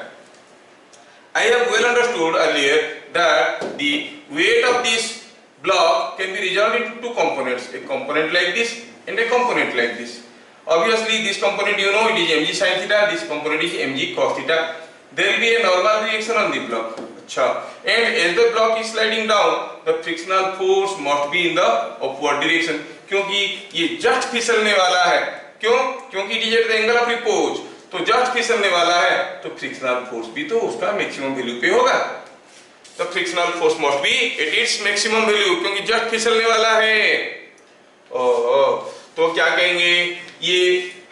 I have well understood earlier that the weight of this block can be resolved into two components, a component like this and a component like this. Obviously this component you know it is mg sin theta, this component is mg cos theta. There will be a normal reaction on the block. अच्छा, and as the block is sliding down, the frictional force must be in the upward direction. क्योंकि ये just फिसलने वाला है, क्यों? क्योंकि it is at the angle of repose, तो just फिसलने वाला है, तो फ्रिक्शनल फोर्स भी तो उसका मैक्सिमम वैल्यू पे होगा। तो frictional force must be at its maximum value, क्योंकि जस्ट फिसलने वाला है। तो क्या कहेंगे, ये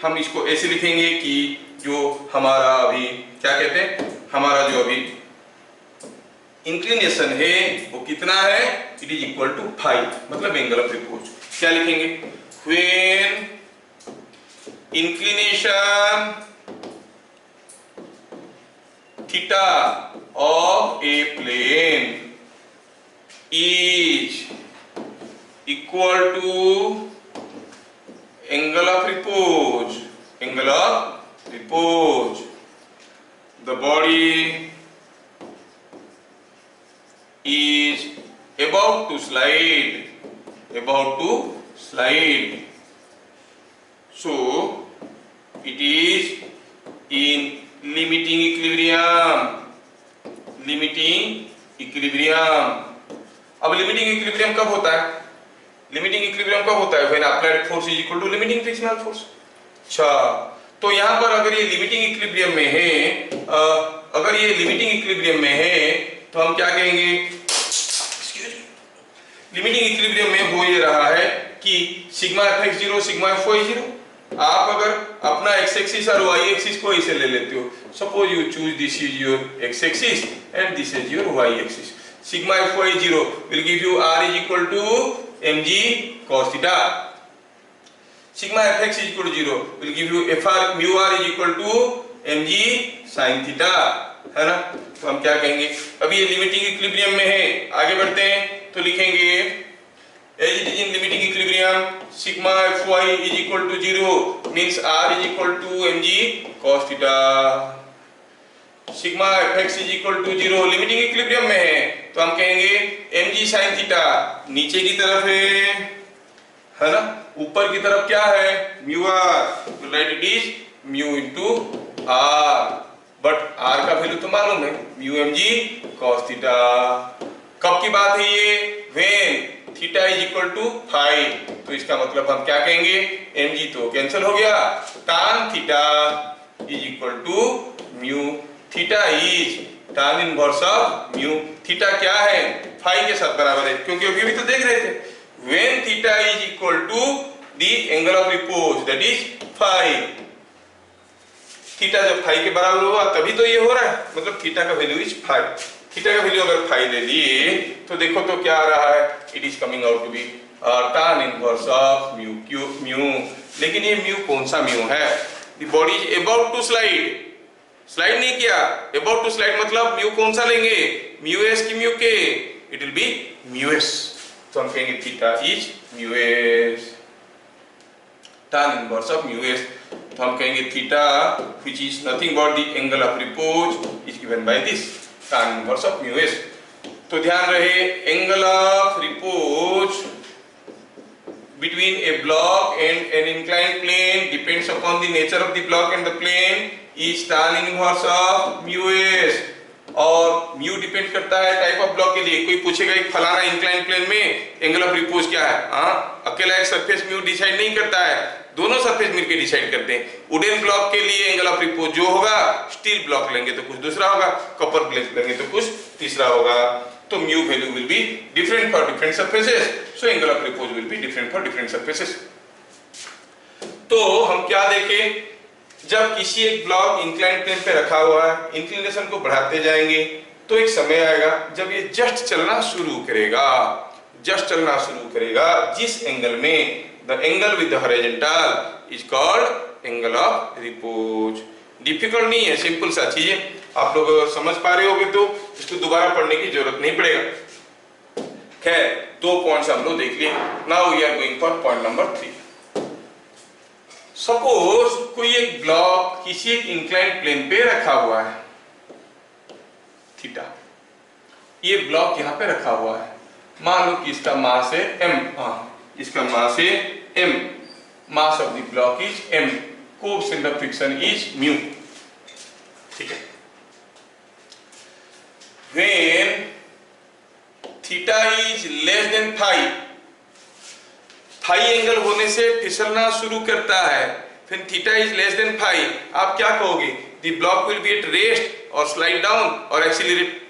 हम इसको ऐसे लिखेंगे कि जो हमारा अभी क्या कहते हैं, हमारा जो अभी इंक्लिनेशन है वो कितना है, it is equal to phi, मतलब एंगल ऑफ रिपोज। क्या लिखेंगे, when inclination theta of a plane is equal to angle of repose, the body is about to slide, so it is in limiting equilibrium। अब limiting equilibrium कब होता है, when applied force is equal to limiting frictional force. अच्छा, तो यहाँ पर अगर ये लिमिटिंग इक्विलिब्रियम में है, तो हम क्या कहेंगे, लिमिटिंग इक्विलिब्रियम में हो ये रहा है कि सिग्मा fx 0 सिग्मा fy 0। आप अगर अपना x एक्सिस और y एक्सिस को इसे ले लेते हो, suppose you choose this is your x axis and this is your y axis, sigma fy 0 will give you r is equal to mg cos theta। Sigma fx is equal to 0 will give you fr mu r is equal to mg sin theta, है ना। तो हम क्या कहेंगे, अभी ये limiting equilibrium में है, आगे बढ़ते हैं तो लिखेंगे as it is in limiting equilibrium sigma fy is equal to 0 means r is equal to mg cos theta, sigma fx is equal to 0 limiting equilibrium में है तो हम कहेंगे mg sin थीटा नीचे की तरफ है ना, ऊपर की तरफ क्या है म्यू आर, तो write it is mu into R, but R का वैल्यू तो मालूम है म्यू mg cos थीटा। कब की बात है ये, when theta is equal to phi, तो इसका मतलब हम क्या कहेंगे mg तो कैंसिल हो गया, tan theta is equal to mu, theta is tan inverse of mu, theta क्या है फाई के साथ बराबर है, क्योंकि अभी तो देख रहे थे when theta is equal to the angle of repose that is phi, theta जब फाई के बराबर होगा तभी तो ये हो रहा है, मतलब थीटा का वैल्यू इज फाई, थीटा का वैल्यू अगर फाई ले लिए तो देखो तो क्या आ रहा है, it is coming out to be tan inverse of mu Q mu, लेकिन ये म्यू कौन सा म्यू है, the body is about to slide, slide नहीं किया, अबाउट टू स्लाइड मतलब म्यू कौन सा लेंगे म्यू एस की mu k, it will be mu s, तो हम कहेंगे theta is mu S, tan inverse of mu s, तो हम कहेंगे theta which is nothing but the angle of repose is given by this tan inverse of mu s. तो ध्यान रहे angle of repose between a block and an inclined plane depends upon the nature of the block and the plane is tan inverse of mu s, और mu depend करता है type of block के लिए, कोई पूछेगा एक फलाना incline plane में एंगल ऑफ रिपोज क्या है, हाँ अकेला एक सरफेस म्यू डिसाइड नहीं करता है, दोनों सरफेस मिलकर डिसाइड करते हैं। वुडन ब्लॉक के लिए एंगल ऑफ रिपोज जो होगा, स्टील ब्लॉक लेंगे तो कुछ दूसरा होगा, कॉपर प्लेट लेंगे तो कुछ तीसरा होगा, तो mu value will be different for different surfaces, so angle of repose will be different for different surfaces. तो हम क्या देखें, जब किसी एक ब्लॉक इंक्लाइन प्लेन पे रखा हुआ है, इंक्लिनेशन को बढ़ाते जाएंगे तो एक समय आएगा जब ये जस्ट चलना शुरू करेगा, जस्ट चलना शुरू करेगा, जिस एंगल में the angle with the horizontal is called angle of repose. Difficult नहीं है, सिंपल सा चीज है, आप लोग समझ पा रहे होगे तो इसको दोबारा पढ़ने की जरूरत नहीं पड़ेगा। खैर दो पॉइंट्स हम लोग देख लिए, now we are going for point number 3। Suppose कोई एक ब्लॉक किसी एक इंक्लाइंड प्लेन पे रखा हुआ है थीटा, ये ब्लॉक यहां पे रखा हुआ है, मान लो कि इसका मास है m, इसका मास है m, mass of the block is m, coefficient of friction is mu, ठीक है। When theta is less than phi, phi angle होने से फिसलना शुरू करता है, फिर theta is less than phi, आप क्या कहोगे, the block will be at rest और स्लाइड डाउन और एक्सीलरेट।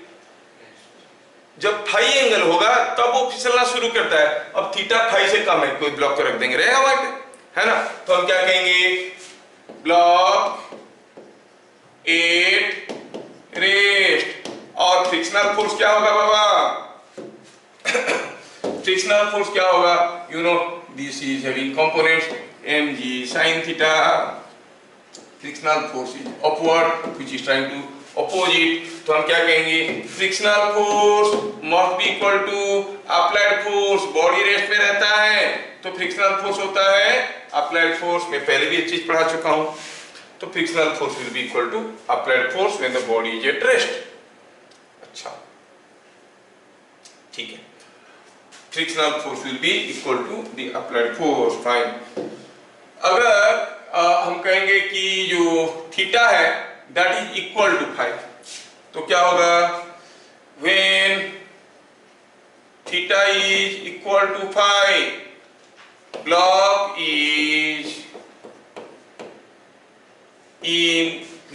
जब फाई एंगल होगा तब वो फिसलना शुरू करता है, अब थीटा फाई से कम है, कोई ब्लॉक को रख देंगे रहेगा वहां पे, है ना, तो हम क्या कहेंगे ब्लॉक एट रेस्ट, और फ्रिक्शनल फोर्स क्या होगा बाबा, फ्रिक्शनल फोर्स क्या होगा, you know this is having components mg sin theta, frictional force is upward which is trying to oppose it, तो हम क्या कहेंगे frictional force must be equal to applied force, body rest में रहता है तो frictional force होता है applied force, मैं पहले भी ये चीज पढ़ा चुका हूं, तो frictional force will be equal to applied force when the body is at rest। अच्छा ठीक है, frictional force will be equal to the applied force, fine। अगर हम कहेंगे कि जो थीटा है that is equal to phi, तो क्या होगा, when theta is equal to phi, block is in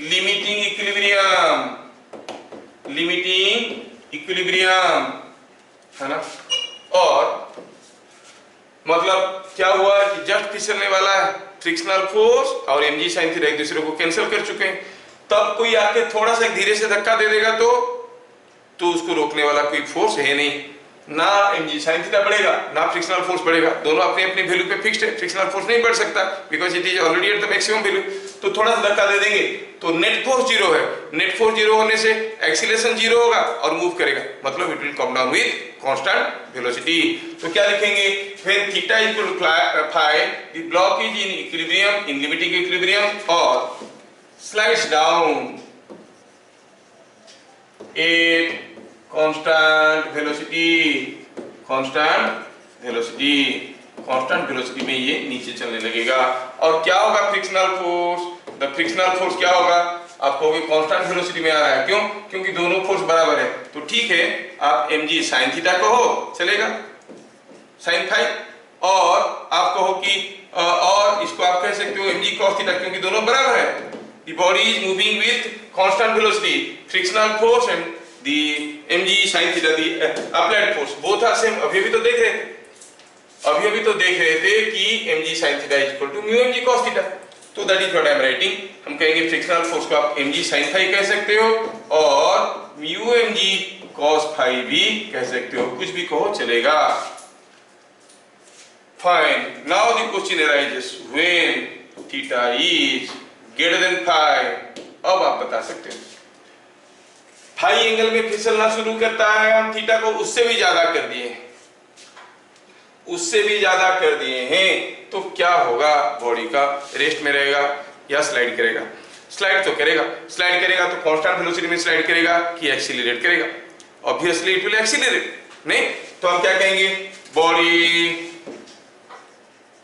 limiting equilibrium, limiting equilibrium, है ना, और मतलब क्या हुआ कि जस्ट फिसलने वाला है, फ्रिक्शनल फोर्स और mg sin थीटा एक दूसरे को कैंसिल कर चुके हैं, तब कोई आके थोड़ा सा धीरे से धक्का दे देगा तो उसको रोकने वाला कोई फोर्स है नहीं, ना mg sin थीटा बढ़ेगा ना फ्रिक्शनल फोर्स बढ़ेगा, दोनों अपनी अपनी वैल्यू पे फिक्स्ड है। फ्रिक्शनल फोर्स नहीं बढ़ सकता because it is already at the maximum value. तो थोड़ा सा धक्का दे देंगे तो नेट फोर्स जीरो है, नेट फोर्स जीरो होने से एक्सीलरेशन जीरो होगा और मूव करेगा, मतलब it will come down with constant velocity. तो क्या लिखेंगे, when theta equal to phi the block is in equilibrium, in limiting equilibrium और slides down at constant velocity, constant velocity, constant velocity में ये नीचे चलने लगेगा। और क्या होगा frictional force, the frictional force क्या होगा, आप कहोगे कांस्टेंट वेलोसिटी में आ रहा है, क्यों, क्योंकि दोनों फोर्स बराबर है। तो ठीक है, आप mg sin थीटा कहो चलेगा, sin फाई, और आप कहो कि और इसको आप कह सकते हो mg cos थीटा, क्योंकि दोनों बराबर है। The body is moving with constant velocity, frictional force and the mg sin theta, the applied force, both are same। अभी तो देख रहे थे कि mg sin theta is equal to mu mg cos theta। तो that is what I am writing। हम कहेंगे frictional force को आप mg sin phi कह सकते हो और mu mg cos phi भी कह सकते हो, कुछ भी कहो चलेगा। Fine, now the question arises when theta is greater than phi। अब आप बता सकते हो फाई एंगल में फिसलना शुरू करता है, हम थीटा को उससे भी ज्यादा कर दिए हैं, तो क्या होगा, बॉडी का रेस्ट में रहेगा या स्लाइड करेगा, स्लाइड तो करेगा, तो कांस्टेंट वेलोसिटी में स्लाइड करेगा कि एक्सीलरेट करेगा, ऑब्वियसली इट विल एक्सीलरेट, नहीं तो हम क्या कहेंगे, बॉडी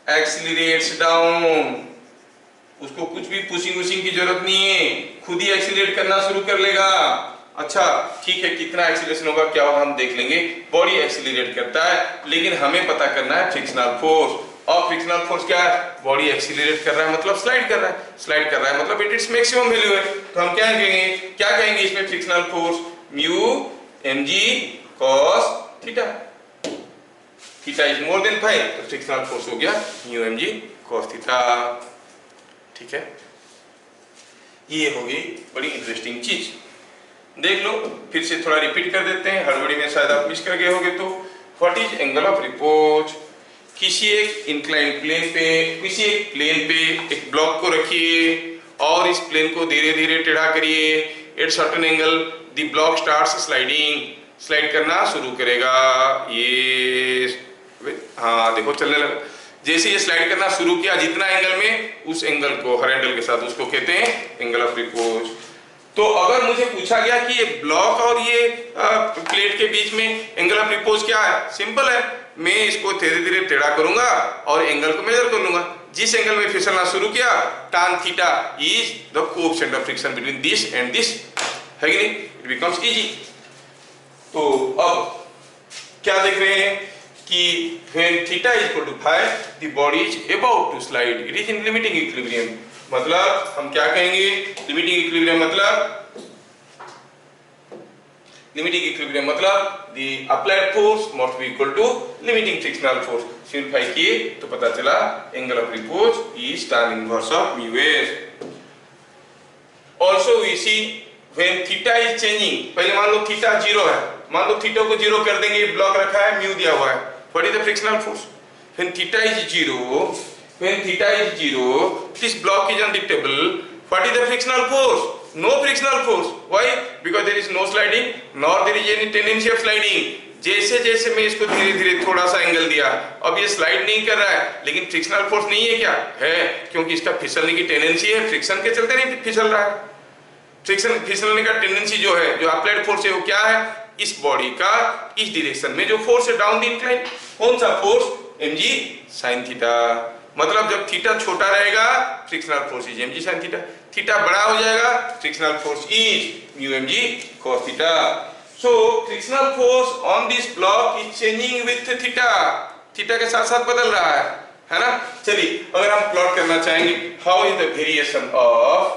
एक्सीलरेट्स डाउन, उसको कुछ भी पुशिंग की जरूरत नहीं है, खुद ही एक्सीलरेट करना शुरू कर लेगा। अच्छा ठीक है, कितना एक्सीलरेशन होगा क्या होगा हम देख लेंगे। बॉडी एक्सीलरेट करता है, लेकिन हमें पता करना है फ्रिक्शनल फोर्स, और फ्रिक्शनल फोर्स क्या है, बॉडी एक्सीलरेट कर रहा है मतलब स्लाइड कर रहा है मतलब इट इज मैक्सिमम वैल्यू है। तो हम क्या कहेंगे इसमें frictional force, mu mg cos theta, theta is more than phi, तो फ्रिक्शनल फोर्स हो गया म्यू mg cos थीटा। ठीक है, ये होगी बड़ी इंटरेस्टिंग चीज, देख लो फिर से थोड़ा रिपीट कर देते हैं, हड़बड़ी में शायद आप मिस कर गए होंगे। तो what is angle of repose, किसी एक इंक्लाइन प्लेन पे, किसी एक प्लेन पे एक ब्लॉक को रखिए और इस प्लेन को धीरे धीरे टेढ़ा करिए, at certain angle the block starts sliding, slide करना शुरू करेगा, ये हाँ देखो चलने लगा। जैसे ये स्लाइड करना शुरू किया जितना एंगल में, उस एंगल को हर एंगल के साथ उसको कहते हैं एंगल ऑफ रिपोज। तो अगर मुझे पूछा गया कि ये ब्लॉक और ये प्लेट के बीच में एंगल ऑफ रिपोज क्या है, सिंपल है, मैं इसको धीरे धीरे टेढ़ा करूंगा और एंगल को मेजर कर लूंगा, जिस एंगल में फिसलना शुरू किया tan theta is the coefficient of friction between this and this, है कि नहीं, इट बिकम्स इजी। तो अब क्या देख रहे हैं कि when theta is equal to phi the body is about to slide, it is in limiting equilibrium। मतलब हम क्या कहेंगे, लिमिटिंग इक्विलिब्रियम मतलब the applied force must be equal to limiting frictional force। Simplify किए तो पता चला angle of repose is tan inverse of mu s। also we see when theta is changing, पहले मान लो थीटा जीरो है, मान लो theta को जीरो कर देंगे, ब्लॉक रखा है, म्यू दिया हुआ है, what is the frictional force, when theta is zero, this block is on the table, what is the frictional force, no frictional force, why, because there is no sliding nor there is any tendency of sliding। जैसे जैसे मैं इसको धीरे धीरे थोड़ा सा angle दिया, अब ये स्लाइड नहीं कर रहा है, लेकिन फ्रिक्शनल फोर्स नहीं है क्या है, क्योंकि इसका फिसलने की टेंडेंसी है, फ्रिक्शन के चलते नहीं फिसल रहा है, फिसलने का टेंडेंसी जो है, जो अप्लाइड फोर्स है वो क्या है, इस बॉडी का इस डायरेक्शन में जो फोर्स है डाउन द इंक्लाइन, कौन सा फोर्स, mg sin थीटा। मतलब जब थीटा छोटा रहेगा frictional force is mg sin theta, theta बड़ा हो जाएगा frictional force is mu mg cos theta. So frictional force on this block is changing with theta, theta के साथ साथ बदल रहा है ना। चलिए अगर हम प्लॉट करना चाहेंगे, how is the variation of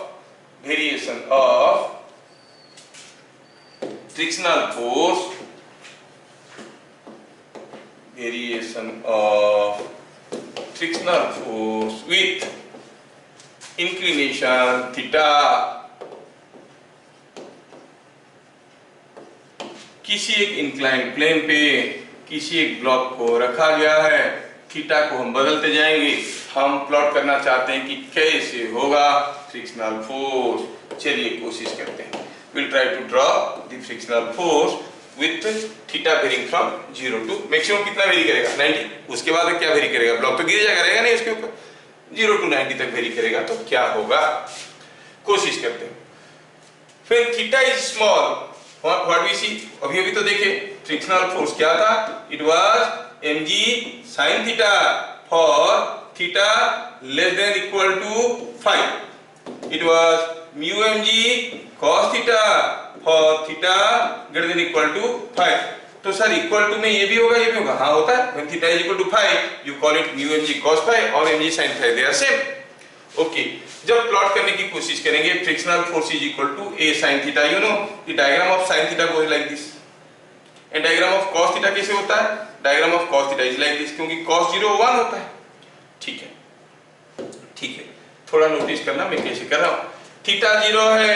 frictional force, with inclination theta, किसी एक इंक्लाइन प्लेन पे किसी एक ब्लॉक को रखा गया है, थीटा को हम बदलते जाएंगे। हम प्लॉट करना चाहते हैं कि कैसे होगा फ्रिक्शनल फोर्स। चलिए कोशिश करते हैं। Will try to draw the frictional force with theta varying from 0 to maximum कितना वेरी करेगा 90। उसके बाद क्या वेरी करेगा, ब्लॉक तो गिर जाएगा, रहेगा नहीं उसके ऊपर, 0 टू 90 तक वेरी करेगा। तो क्या होगा कोशिश करते हैं। फिर theta is small, what we see, अभी तो देखे फ्रिक्शनल फोर्स क्या था, it was mg sin theta for theta less than equal to 5, it was mu mg cos theta for theta greater than equal to 5। तो sir equal to में ये भी होगा ये भी होगा, हाँ होता है। when theta is equal to 5 you call it mu mg cos 5 और mg sin 5, they are same। Okay, जब प्लॉट करने की कोशिश करेंगे frictional force is equal to a sin theta, you know the diagram of sin theta goes like this and diagram of cos theta कैसे होता है, diagram of cos theta is like this, क्योंकि cos 0 1 होता है। ठीक है, ठीक है, थोड़ा नोटिस करना मैं कैसे कर रहा हूं। थीटा 0 है,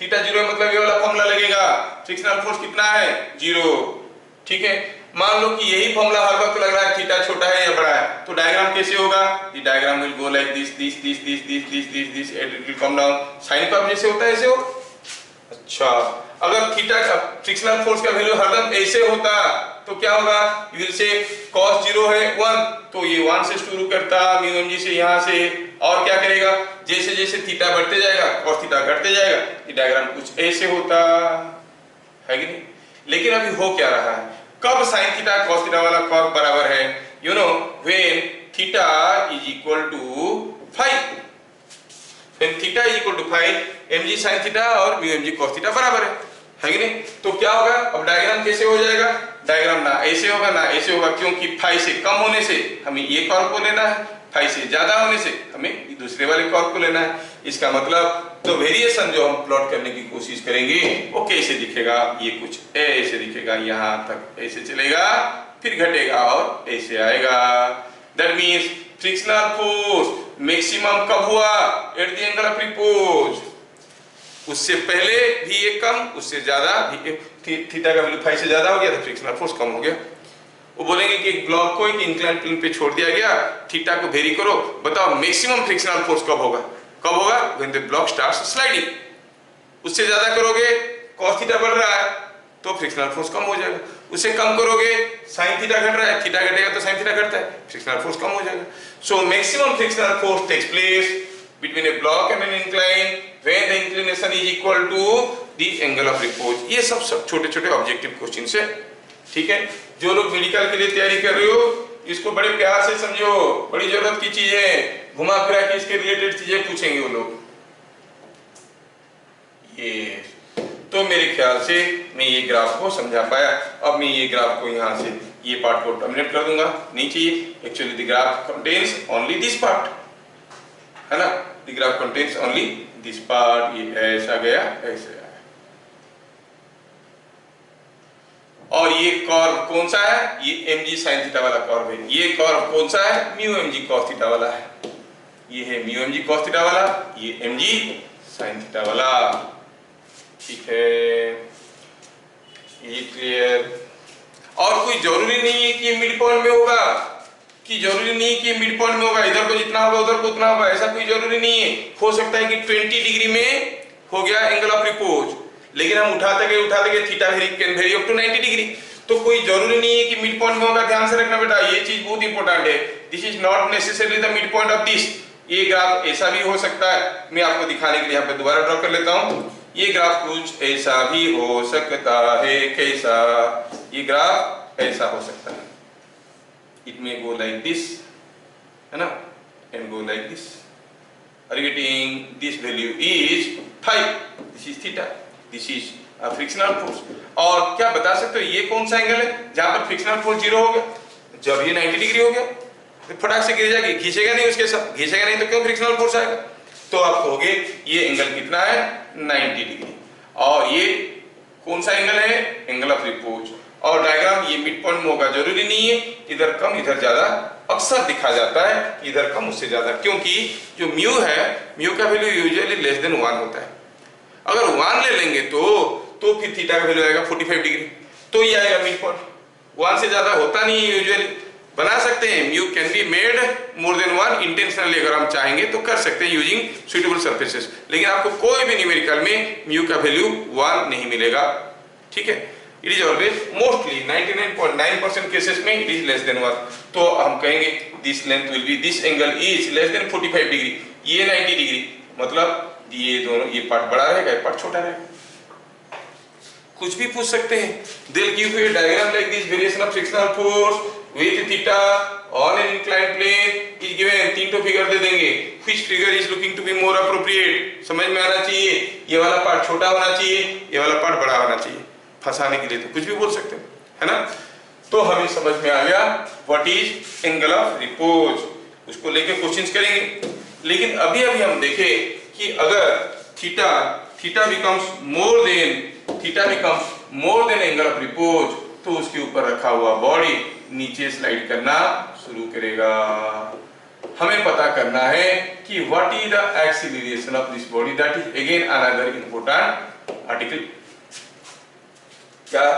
थीटा 0 है मतलब ये वाला फॉर्मूला लगेगा, फ्रिक्शनल फोर्स कितना है 0। ठीक है, मान लो कि यही फॉर्मूला हर वक्त लग रहा है थीटा छोटा है या बड़ा है, तो डायग्राम कैसे होगा, the diagram will go like this this this this this this this this and it will come down. Sine curve जैसे होता है ऐसे हो। अच्छा, अगर थीटा का फ्रिक्शनल फोर्स का वैल्यू हरदम ऐसे होता तो क्या होगा, यू विल से cos 0 है 1, तो ये 1 से शुरू करता mu mg से यहां से, और क्या करेगा जैसे जैसे थीटा बढ़ते जाएगा cos थीटा घटते जाएगा, ये डायग्राम कुछ ऐसे होता है कि नहीं। लेकिन अभी हो क्या रहा है, कब sin थीटा cos थीटा वाला कर्व बराबर है, you know when theta is equal to 5, when theta is equal to 5 mg sin theta और mu mg cos थीटा बराबर है कि नहीं। तो क्या होगा, अब डायग्राम कैसे हो जाएगा, डायग्राम ना ऐसे होगा ना ऐसे होगा, क्योंकि 5 से कम होने से हमें ये कर्व को लेना है, 5 से ज्यादा होने से हमें दूसरे वाले कर्व को लेना है। इसका मतलब तो वेरिएशन जो हम प्लॉट करने की कोशिश करेंगे वो कैसे दिखेगा, ये कुछ ऐसे दिखेगा, यहाँ तक ऐसे चलेगा, फिर घटेगा और ऐसे आएगा। That means frictional force maximum कब हुआ, at the angle of repose, उससे पहले भी ये कम, उससे ज्यादा भी, थीटा का वैल्यू 5 से ज्यादा हो गया तो फ्रिक्शनल फोर्स कम हो गया। वो बोलेंगे कि एक ब्लॉक को एक इंक्लाइन प्लेन पे छोड़ दिया गया, थीटा को वेरी करो, बताओ मैक्सिमम फ्रिक्शनल फोर्स कब होगा, कब होगा, when the block starts sliding. उससे ज्यादा करोगे cos थीटा बढ़ रहा है तो फ्रिक्शनल फोर्स कम हो जाएगा, उससे कम करोगे sin थीटा घट रहा है, थीटा घटेगा तो sin थीटा घटता है, फ्रिक्शनल फोर्स कम हो जाएगा। So maximum frictional force takes place between a block and an incline when the inclination is equal to the angle of repose। ये सब छोटे छोटे ऑब्जेक्टिव क्वेश्चन है। ठीक है, जो लोग मेडिकल के लिए तैयारी कर रहे हो इसको बड़े प्यार से समझो, बड़ी जरूरत की चीज है, घुमा फिरा के इसके रिलेटेड चीजें पूछेंगे वो लोग। ये तो मेरे ख्याल से मैं ये ग्राफ को समझा पाया। अब मैं ये ग्राफ को यहाँ से ये पार्ट को टर्मिनेट कर दूंगा, नहीं चाहिए। Actually the graph contains only this part, है ना, the graph contains only this part। ये ऐसा गया ऐसे आया, और ये कर्व कौन सा है, ये mg sin थीटा वाला कर्व है। ये कर्व कौन सा है, mu mg cos थीटा वाला है। ये है mu mg cos थीटा वाला, ये mg sin थीटा वाला। ठीक है, ये क्लियर। और कोई जरूरी नहीं है कि मिड पॉइंट में होगा, कि जरूरी नहीं है कि मिड पॉइंट में होगा, इधर को जितना होगा उधर को उतना होगा, ऐसा कोई जरूरी नहीं है। हो सकता है कि 20 डिग्री में हो गया एंगल ऑफ रिपोज, लेकिन हम उठाते गए theta can vary up to 90 degree, तो कोई जरूरी नहीं है कि मिड पॉइंट में होगा। ध्यान से रखना बेटा, ये चीज बहुत इंपॉर्टेंट है। This is not necessarily the mid point of this. ये ग्राफ ऐसा भी हो सकता है, मैं आपको दिखाने के लिए यहाँ पे दोबारा ड्रॉ कर लेता हूँ। ये ग्राफ कुछ ऐसा भी हो सकता है, कैसा, ये ग्राफ ऐसा हो सकता है, it may go like this, है ना, and go like this। Are you getting? This value is 5, this is theta, this is a frictional force। और क्या बता सकते हो ये कौन सा एंगल है जहां पर फ्रिक्शनल फोर्स 0 हो गया, जब ये 90 डिग्री हो गया तो फटाक से गिर जाएगी, घिसेगा नहीं, उसके साथ घिसेगा नहीं तो क्यों फ्रिक्शनल फोर्स आएगा। तो आप कहोगे ये एंगल कितना है 90 डिग्री, और ये कौन सा एंगल है, एंगल ऑफ रिपोज। और डायग्राम ये मिड पॉइंट में होगा, जरूरी नहीं है, इधर कम इधर ज्यादा अक्सर दिखा जाता है, इधर कम उससे ज्यादा, क्योंकि जो म्यू है, म्यू का वैल्यू यूजुअली लेस देन 1 होता है। अगर 1 ले लेंगे तो फिर थीटा का वैल्यू आएगा 45 डिग्री, तो ये आएगा मिड पॉइंट। 1 से ज्यादा होता नहीं है यूजुअली, बना सकते हैं। Mu can be made more than 1 intentionally, अगर हम चाहेंगे तो कर सकते हैं यूजिंग सुटेबल सरफेसेस, लेकिन आपको कोई भी न्यूमेरिकल में म्यू का वैल्यू 1 नहीं मिलेगा, ठीक है। It is always mostly 99.9% cases में इट इज लेस देन 1। तो हम कहेंगे this length will be, this angle is less then 45 degree, ये 90 डिग्री, मतलब ये दोनों, ये पार्ट बड़ा रहेगा, ये पार्ट छोटा रहेगा। कुछ भी पूछ सकते हैं। They'll give you a diagram like this, variation of frictional force with theta on an inclined plane is given। 3 figure दे देंगे, which figure is looking to be more appropriate, समझ में आना चाहिए। ये वाला पार्ट छोटा होना चाहिए, ये वाला पार्ट बड़ा होना चाहिए। फंसाने के लिए तो कुछ भी बोल सकते हैं, है ना। तो हमें समझ में आ गया what is angle of repose, उसको लेके क्वेश्चंस करेंगे। लेकिन अभी हम देखें कि अगर theta becomes more than angle of repose, तो उसके ऊपर रखा हुआ बॉडी नीचे स्लाइड करना शुरू करेगा। हमें पता करना है कि what is the acceleration of this body, that is again another important article. क्या?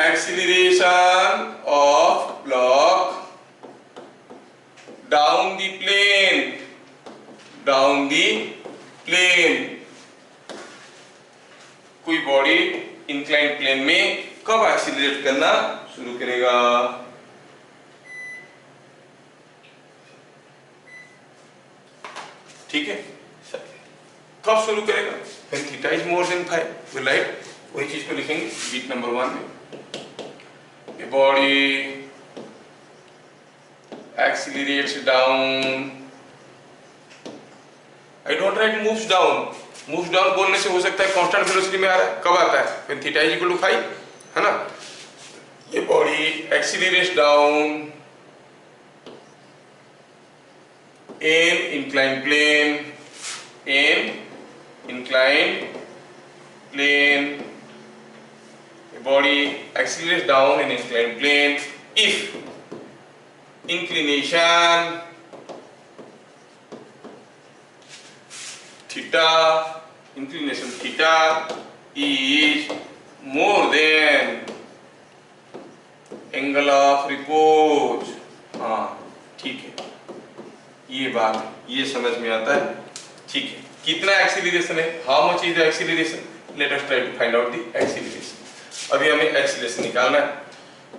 Acceleration of block down the plane, कोई बॉडी इंक्लाइंड प्लेन में कब एक्सीलरेट करना शुरू करेगा? ठीक है, कब शुरू करेगा? When theta is more than 5, we write, वही चीज को लिखेंगे बीट नंबर 1 में। A body accelerates down, I don't write moves down, moves down बोलने से हो सकता है कांस्टेंट वेलोसिटी में आ रहा है, कब आता है? When theta is equal to 5, है ना। ये body accelerates down in inclined plane, a body accelerates down in inclined plane if inclination theta is more than angle of repose। हाँ ठीक है, ये बात है, ये समझ में आता है, ठीक है। कितना एक्सीलरेशन है? How much is the acceleration? Let us try to find out the acceleration. अभी हमें एक्सीलरेशन निकालना है,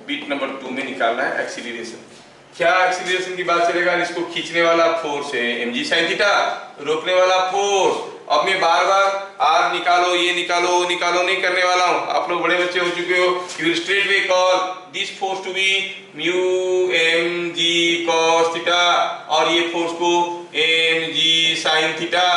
बीट नंबर 2 में निकालना है एक्सीलरेशन। क्या एक्सीलरेशन की बात चलेगा? इसको खींचने वाला फोर्स है mg sin थीटा, रोकने वाला फोर्स। अब मैं बार आर निकालो, ये निकालो, वो निकालो नहीं करने वाला हूं। आप लोग बड़े बच्चे हो चुके हो, you will straight way call this force to be mu mg cos theta, और ये फोर्स को mg sin थीटा।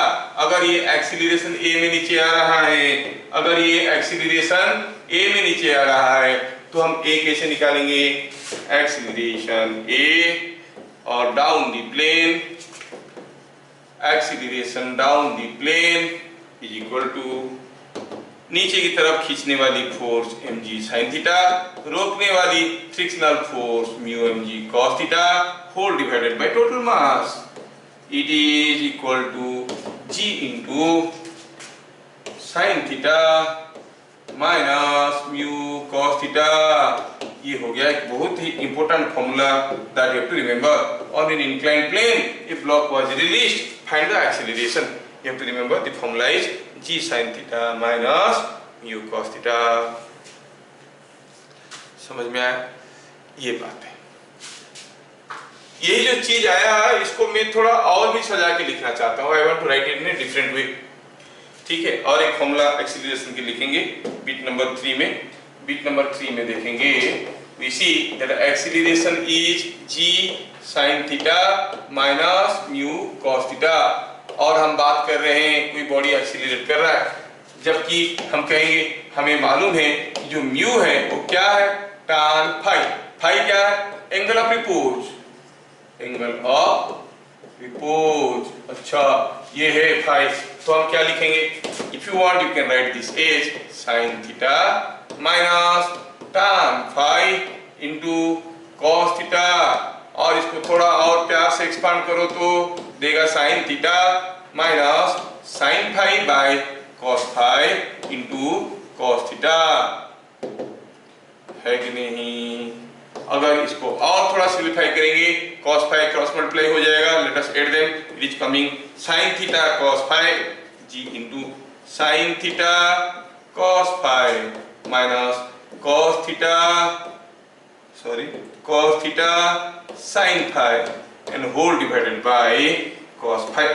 अगर ये एक्सीलरेशन a में नीचे आ रहा है, अगर ये एक्सीलरेशन a में नीचे आ रहा है, तो हम a कैसे निकालेंगे? एक्सीलरेशन a और down the plane, acceleration down the plane is equal to नीचे की तरफ खींचने वाली फोर्स mg sin थीटा, रोकने वाली frictional force mu mg cos theta whole divided by total mass. It is equal to g into sin theta minus mu cos theta. ये हो गया एक बहुत ही important formula that you have to remember. On an inclined plane a block was released, find the acceleration. You have to remember the formula is g sin theta minus mu cos theta. समझ में आया? ये बात है। यही जो चीज आया इसको मैं थोड़ा और भी सजा के लिखना चाहता हूँ। I want to write it in a different way, ठीक है। और एक फॉर्मूला एक्सीलरेशन के लिखेंगे बीट नंबर 3 में। बीट नंबर 3 में देखेंगे we see that acceleration is g sin theta minus mu cos theta. और हम बात कर रहे हैं कोई बॉडी एक्सीलरेट कर रहा है, जबकि हम कहेंगे हमें मालूम है कि जो म्यू है वो क्या है? tan phi. फाई क्या है? Angle of repose, angle of repose. अच्छा ये है फाई, तो हम क्या लिखेंगे? If you want you can write this as sin theta minus tan phi into cos theta, और इसको थोड़ा और प्यार से एक्सपांड करो तो देगा sin theta minus sin phi by cos phi into cos theta. है कि नहीं? अगर इसको और थोड़ा सिंप्लीफाई करेंगे, cos फाई क्रॉस मल्टीप्लाई हो जाएगा, let us add them, it is coming sin theta cos phi g into sin theta cos phi minus cos theta sin phi and whole divided by cos phi.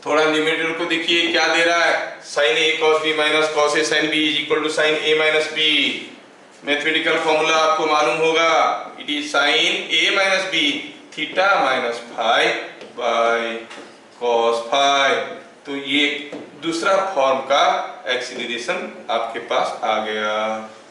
थोड़ा numerator को देखिए क्या दे रहा है, sin a cos b minus cos a sin b is equal to sin a minus b। Mathematical formula आपको मालूम होगा, it is sin a minus b theta minus phi by cos phi. तो ये दूसरा फॉर्म का acceleration आपके पास आ गया,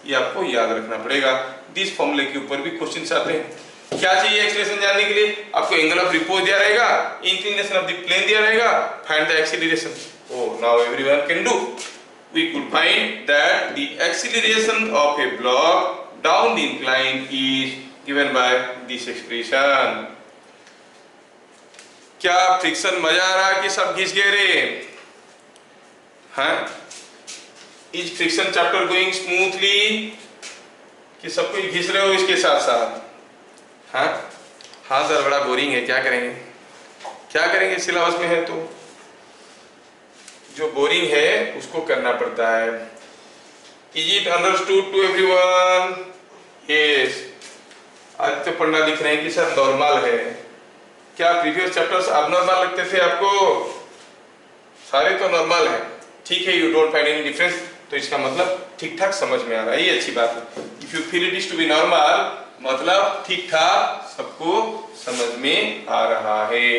ये आपको याद रखना पड़ेगा। दिस फॉर्मूले के ऊपर भी क्वेश्चंस आते हैं। क्या चाहिए एक्सीलरेशन जानने के लिए? आपको एंगल ऑफ रिपोज दिया रहेगा, इंक्लिनेशन ऑफ द प्लेन दिया रहेगा, find the acceleration. Oh, now everyone can do. We could find that the acceleration of a block down the incline is given by this expression. क्या friction मजा आ रहा है कि सब घिस गए रे? हाँ? Is friction chapter going smoothly? कि सब कुछ घिस रहे हो इसके साथ साथ? हाँ? हाँ सर, बड़ा बोरिंग है, क्या करेंगे? क्या करेंगे, सिलेबस में है तो जो बोरिंग है उसको करना पड़ता है। Is it understood to everyone? Yes. आज तो पढ़ना लिख रहे हैं कि सर नॉर्मल है। क्या प्रीवियस चैप्टर्स अबनॉर्मल लगते थे आपको? सारे तो नॉर्मल है, ठीक है। You don't find any difference, तो इसका मतलब ठीक ठाक समझ में आ रहा है, ये अच्छी बात है। If you feel it is to be normal, मतलब ठीक ठाक सबको समझ में आ रहा है,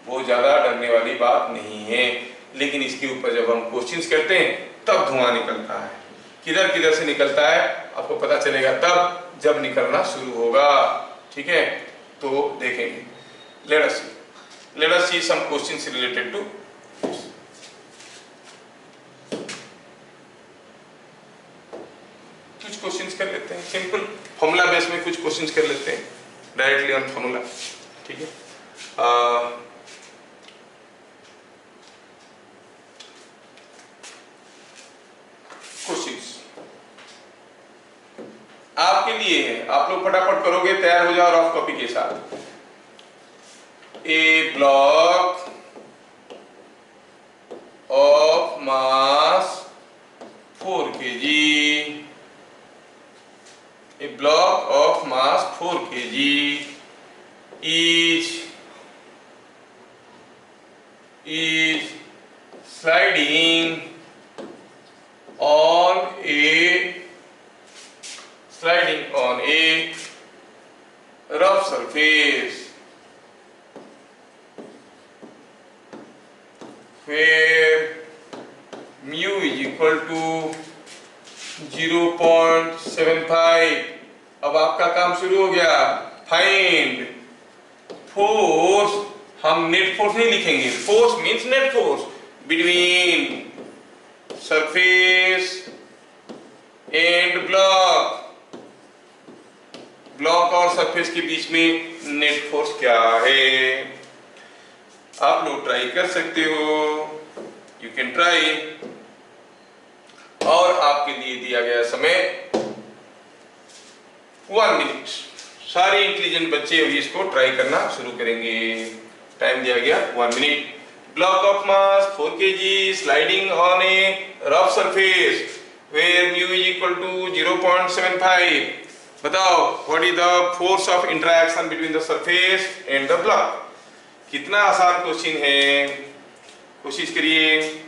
बहुत ज्यादा डरने वाली बात नहीं है। लेकिन इसके ऊपर जब हम क्वेश्चंस करते हैं तब धुआं निकलता है। किधर किधर से निकलता है आपको पता चलेगा तब जब निकलना शुरू होगा, ठीक है। तो देखेंगे, let us see some questions related to. कुछ क्वेश्चंस कर लेते हैं सिंपल फॉर्मूला बेस में, कुछ क्वेश्चंस कर लेते हैं डायरेक्टली ऑन फॉर्मूला, ठीक है। क्वेश्चंस आपके लिए है, आप लोग फटाफट करोगे, तैयार हो जाओ रफ कॉपी के साथ। A block of mass 4 kg, a block of mass 4 kg is sliding on a rough surface where mu is equal to 0.75। अब आपका काम शुरू हो गया, फाइंड फोर्स। हम नेट फोर्स नहीं लिखेंगे, force means net force between surface and block. Block और सरफेस के बीच में नेट फोर्स क्या है? आप लोग ट्राई कर सकते हो, यू कैन ट्राई। और आपके लिए दिया गया समय 1 मिनट। सारे इंटेलिजेंट बच्चे अभी इसको ट्राई करना शुरू करेंगे। टाइम दिया गया 1 minute. Block of mass 4 kg sliding on a rough surface where mu is equal to 0.75। बताओ what is the force of interaction between the surface and the block. कितना आसान क्वेश्चन है, कोशिश करिए।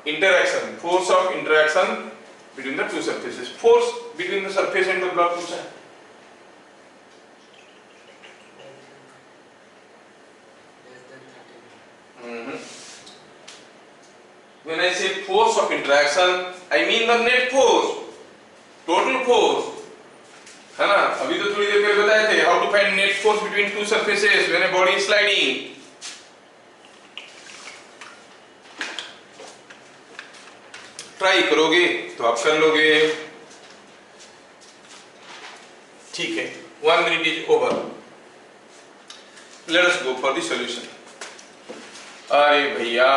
Interaction, force of interaction between the two surfaces, force between the surface and the block पूछा है। When I say force of interaction, I mean the net force, total force, है ना। अभी तो थोड़ी देर पहले बताए थे how to find net force between two surfaces when a body is sliding। Try करोगे तो आप कर लोगे, ठीक है। 1 minute is over. Late us go for the solution. अरे भैया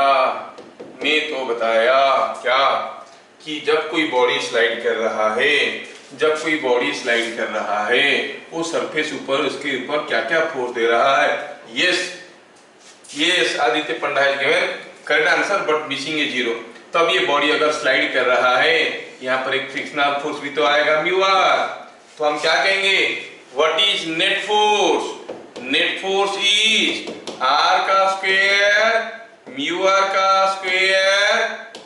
मैं तो बताया क्या कि जब कोई बॉडी स्लाइड कर रहा है, जब कोई बॉडी स्लाइड कर रहा है वो सरफेस ऊपर उसके ऊपर क्या क्या फोर्स दे रहा है। Yes yes Aditya Panda has given correct answer but missing A zero. तब ये बॉडी अगर स्लाइड कर रहा है यहाँ पर एक फ्रिक्शनल फोर्स भी तो आएगा म्यू आर। तो हम क्या कहेंगे what is net force? Net force is R का स्क्वायर म्यू आर का square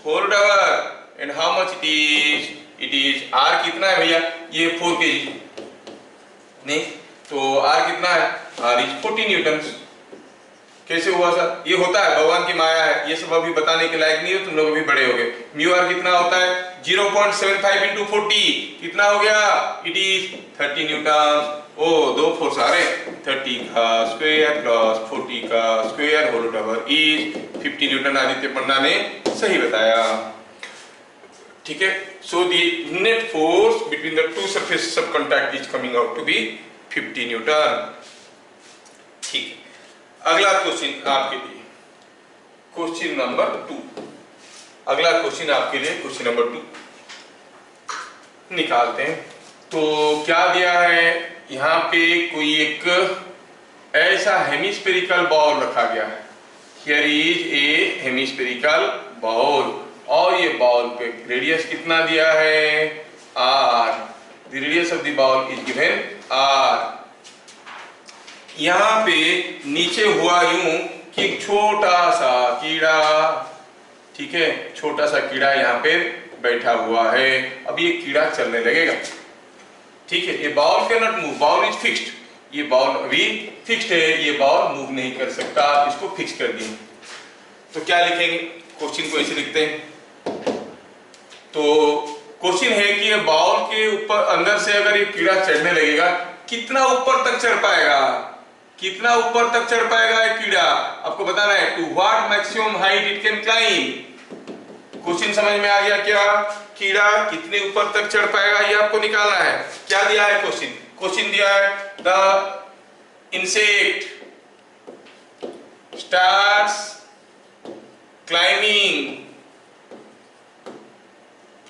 whole over and how much it is R कितना है भैया ये 4 kg नहीं तो आर कितना है आर इज 40 न्यूटन। कैसे हुआ सर? ये होता है भगवान की माया है, ये सब अभी बताने के लायक नहीं हो, तुम लोग अभी बड़े हो गए। म्यू आर कितना होता है 0.75 इंटू 40 कितना हो गया इट इज 30 न्यूटन। ओ दो फोर्स आ रहे 30 का स्क्वायर प्लस 40 का square whole over is 50 newton. Aditya Panda ने सही बताया। ठीक है so the net force between the two surfaces of contact is coming out to be 50 newton. ठीक है अगला क्वेश्चन आपके लिए क्वेश्चन नंबर 2। अगला क्वेश्चन आपके लिए क्वेश्चन नंबर 2 निकालते हैं। तो क्या दिया है यहाँ पे कोई एक ऐसा हेमिस्फेरिकल बॉल रखा गया है। Here is A hemispherical ball और ये बॉल पे रेडियस कितना दिया है r। The radius of the ball is given r। यहाँ पे नीचे हुआ यूं कि छोटा सा कीड़ा, ठीक है छोटा सा कीड़ा यहाँ पे बैठा हुआ है। अब ये कीड़ा चलने लगेगा, ठीक है ये ball can not move, ball is fixed, ये बॉल अभी फिक्स्ड है, ये बॉल मूव नहीं कर सकता, इसको फिक्स कर दिए। तो क्या लिखेंगे क्वेश्चन को ऐसे लिखते हैं। तो क्वेश्चन है कि ये बॉल के ऊपर अंदर से अगर ये कीड़ा चढ़ने लगेगा कितना ऊपर तक चढ़ पाएगा, कितना ऊपर तक चढ़ पाएगा ये कीड़ा आपको बताना है। To what maximum height it can climb. Question समझ में आ गया क्या? कीड़ा कितने ऊपर तक चढ़ पाएगा ये आपको निकालना है। क्या दिया है क्वेश्चन? क्वेश्चन दिया है the insect starts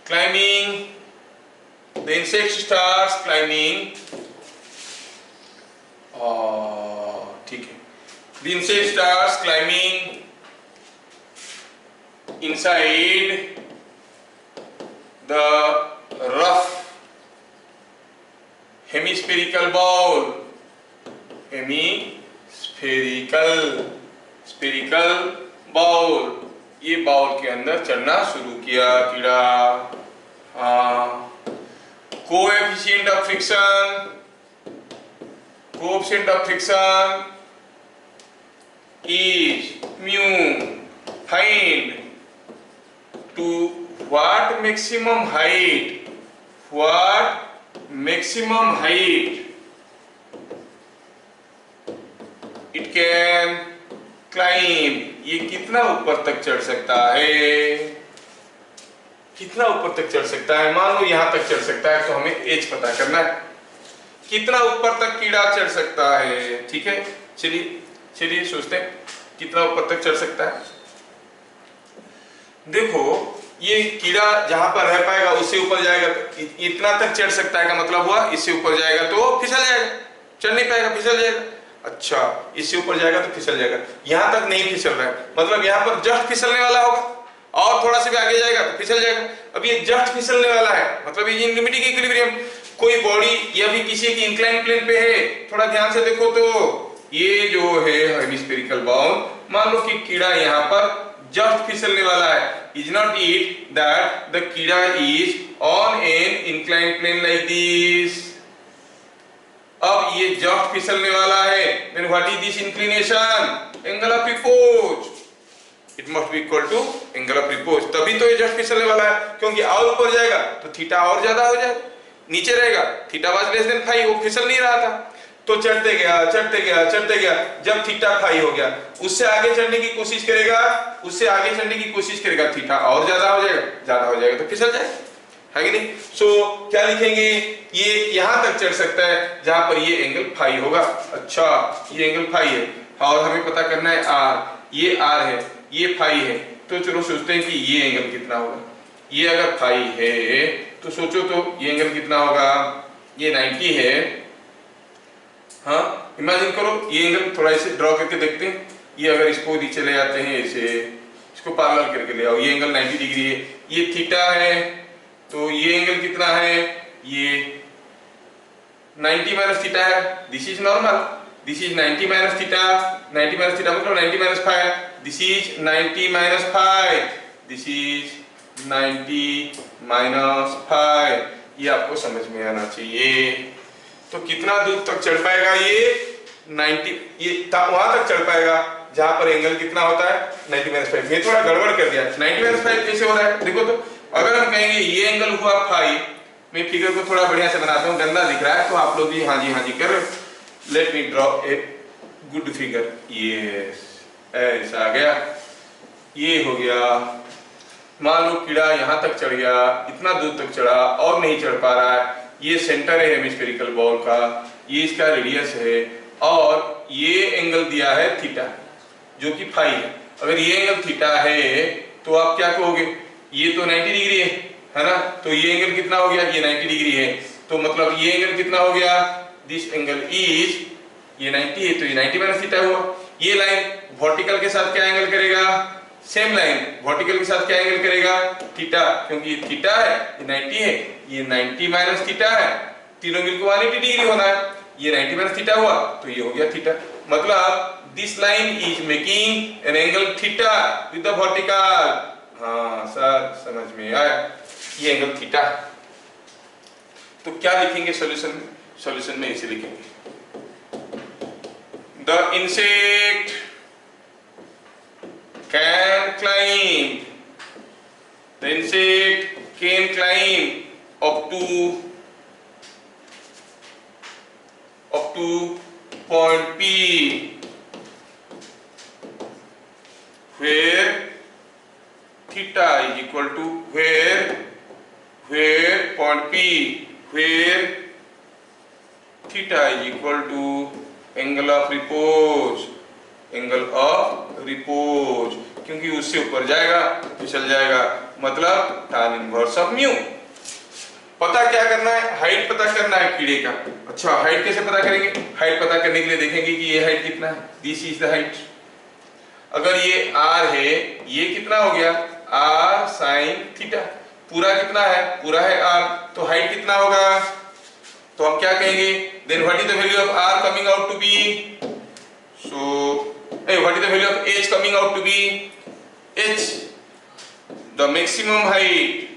climbing the insect starts climbing ठीक है the insect starts climbing inside the rough hemispherical ball, spherical ball, ये बाउल के अंदर चढ़ना शुरू किया कीड़ा। Coefficient of friction is mu. Find to what maximum height it can climb. ये कितना ऊपर तक चढ़ सकता है, कितना ऊपर तक चढ़ सकता है। मान लो यहां तक चढ़ सकता है तो हमें एज पता करना है कितना ऊपर तक कीड़ा चढ़ सकता है। ठीक है चलिए सोचते हैं कितना ऊपर तक चढ़ सकता है। देखो ये कीड़ा जहां पर रह पाएगा उससे ऊपर जाएगा तो इतना तक चढ़ सकता है का मतलब हुआ इससे ऊपर जाएगा तो फिसल जाएगा, चढ़ नहीं पाएगा फिसल जाएगा। अच्छा इससे ऊपर जाएगा तो फिसल जाएगा, यहां तक नहीं फिसल रहा है मतलब यहां पर जस्ट फिसलने वाला होगा और थोड़ा सा भी आगे जाएगा तो फिसल जाएगा। अब ये जस्ट फिसलने वाला है मतलब ये लिमिटिंग इक्विलिब्रियम। कोई बॉडी या भी किसी की इंक्लाइन प्लेन पे है, थोड़ा ध्यान से देखो तो ये जो है हेमिस्फेरिकल बॉल, मान लो कि कीड़ा यहाँ पर जस्ट फिसलने वाला है। Is not it that the कीड़ा is on an incline plane like this. अब ये जस्ट फिसलने वाला है, then what is this inclination? Angle of repose. It must be equal to angle of repose. तभी तो ये जस्ट फिसलने वाला है, क्योंकि और ऊपर जाएगा तो थीटा और ज्यादा हो जाएगा, नीचे रहेगा theta was less than phi, वो फिसल नहीं रहा था तो चढ़ते गया। जब थीटा फाई हो गया उससे आगे चढ़ने की कोशिश करेगा, थीटा और ज्यादा हो जाएगा तो फिसल जाएगा, है कि नहीं। सो क्या लिखेंगे, ये यहां तक चढ़ सकता है जहां पर ये एंगल फाई होगा। अच्छा ये एंगल फाई है और हमें पता करना है आर, ये आर है, ये फाई है, तो चलो सोचते हैं कि ये एंगल कितना होगा। ये अगर फाई है तो सोचो तो ये एंगल कितना होगा, ये 90 है। हाँ इमेजिन करो, ये एंगल थोड़ा इसे ड्रॉ करके देखते हैं। ये अगर इसको नीचे ले आते हैं, इसे इसको पैरेलल करके ले आओ, ये एंगल 90 डिग्री है, ये थीटा है, तो ये एंगल कितना है, ये 90 माइनस थीटा है। This is normal, this is 90 minus theta, 90 minus theta मतलब 90 minus five, this is 90 minus five, this is 90 minus five. ये आपको समझ में आना चाहिए। तो कितना दूर तक चढ़ पाएगा ये 90, ये वहां तक चढ़ पाएगा जहां पर एंगल कितना होता है 90 माइनस फाइव। मैं थोड़ा गड़बड़ कर दिया, 90 माइनस फाइव कैसे हो रहा है देखो। तो अगर हम कहेंगे ये एंगल हुआ फाइव, मैं फिगर को थोड़ा बढ़िया से बनाता हूँ, गंदा दिख रहा है तो आप लोग भी हाँ जी कर। Let me draw a good figure. Yes ऐसा आ गया, ये हो गया। मान लो कीड़ा यहाँ तक चढ़ गया, इतना दूर तक चढ़ा और नहीं चढ़ पा रहा है। ये सेंटर है हेमिस्फेरिकल बॉल का, ये इसका रेडियस है, और ये एंगल दिया है थीटा जो कि फाई है। अगर ये एंगल थीटा है तो आप क्या कहोगे, ये तो 90 डिग्री है ना, तो ये एंगल कितना हो गया, ये 90 डिग्री है, तो मतलब ये एंगल कितना हो गया, दिस एंगल इज, ये 90 है तो ये 90 माइनस थीटा हुआ। ये लाइन वर्टिकल के साथ क्या एंगल करेगा, सेम लाइन वर्टिकल के साथ क्या एंगल करेगा, थीटा, क्योंकि ये थीटा है, ये 90 है, ये 90 माइनस थीटा है, तीनों मिलकर 180 डिग्री होना है। ये 90 माइनस थीटा हुआ तो ये हो गया थीटा। मतलब this line is making an angle theta with the vertical. हाँ सर समझ में आया, ये एंगल थीटा। तो क्या लिखेंगे सॉल्यूशन में, सॉल्यूशन में इसे लिखेंगे, the insect can climb, the insect can climb up to point P where theta is equal to where point P where theta is equal to angle of repose, angle of repose, क्योंकि उससे ऊपर जाएगा फिसल जाएगा, मतलब tan inverse of mu. पता क्या करना है, हाइट पता करना है कीड़े का। अच्छा हाइट कैसे पता करेंगे, हाइट पता करने के लिए देखेंगे कि ये हाइट कितना है, दिस इज द हाइट। अगर ये r है, ये कितना हो गया r sin थीटा, पूरा कितना है, पूरा है r, तो हाइट कितना होगा, तो हम क्या कहेंगे, then what is the value of r coming out to be, so what is the value of h coming out to be, h the maximum height,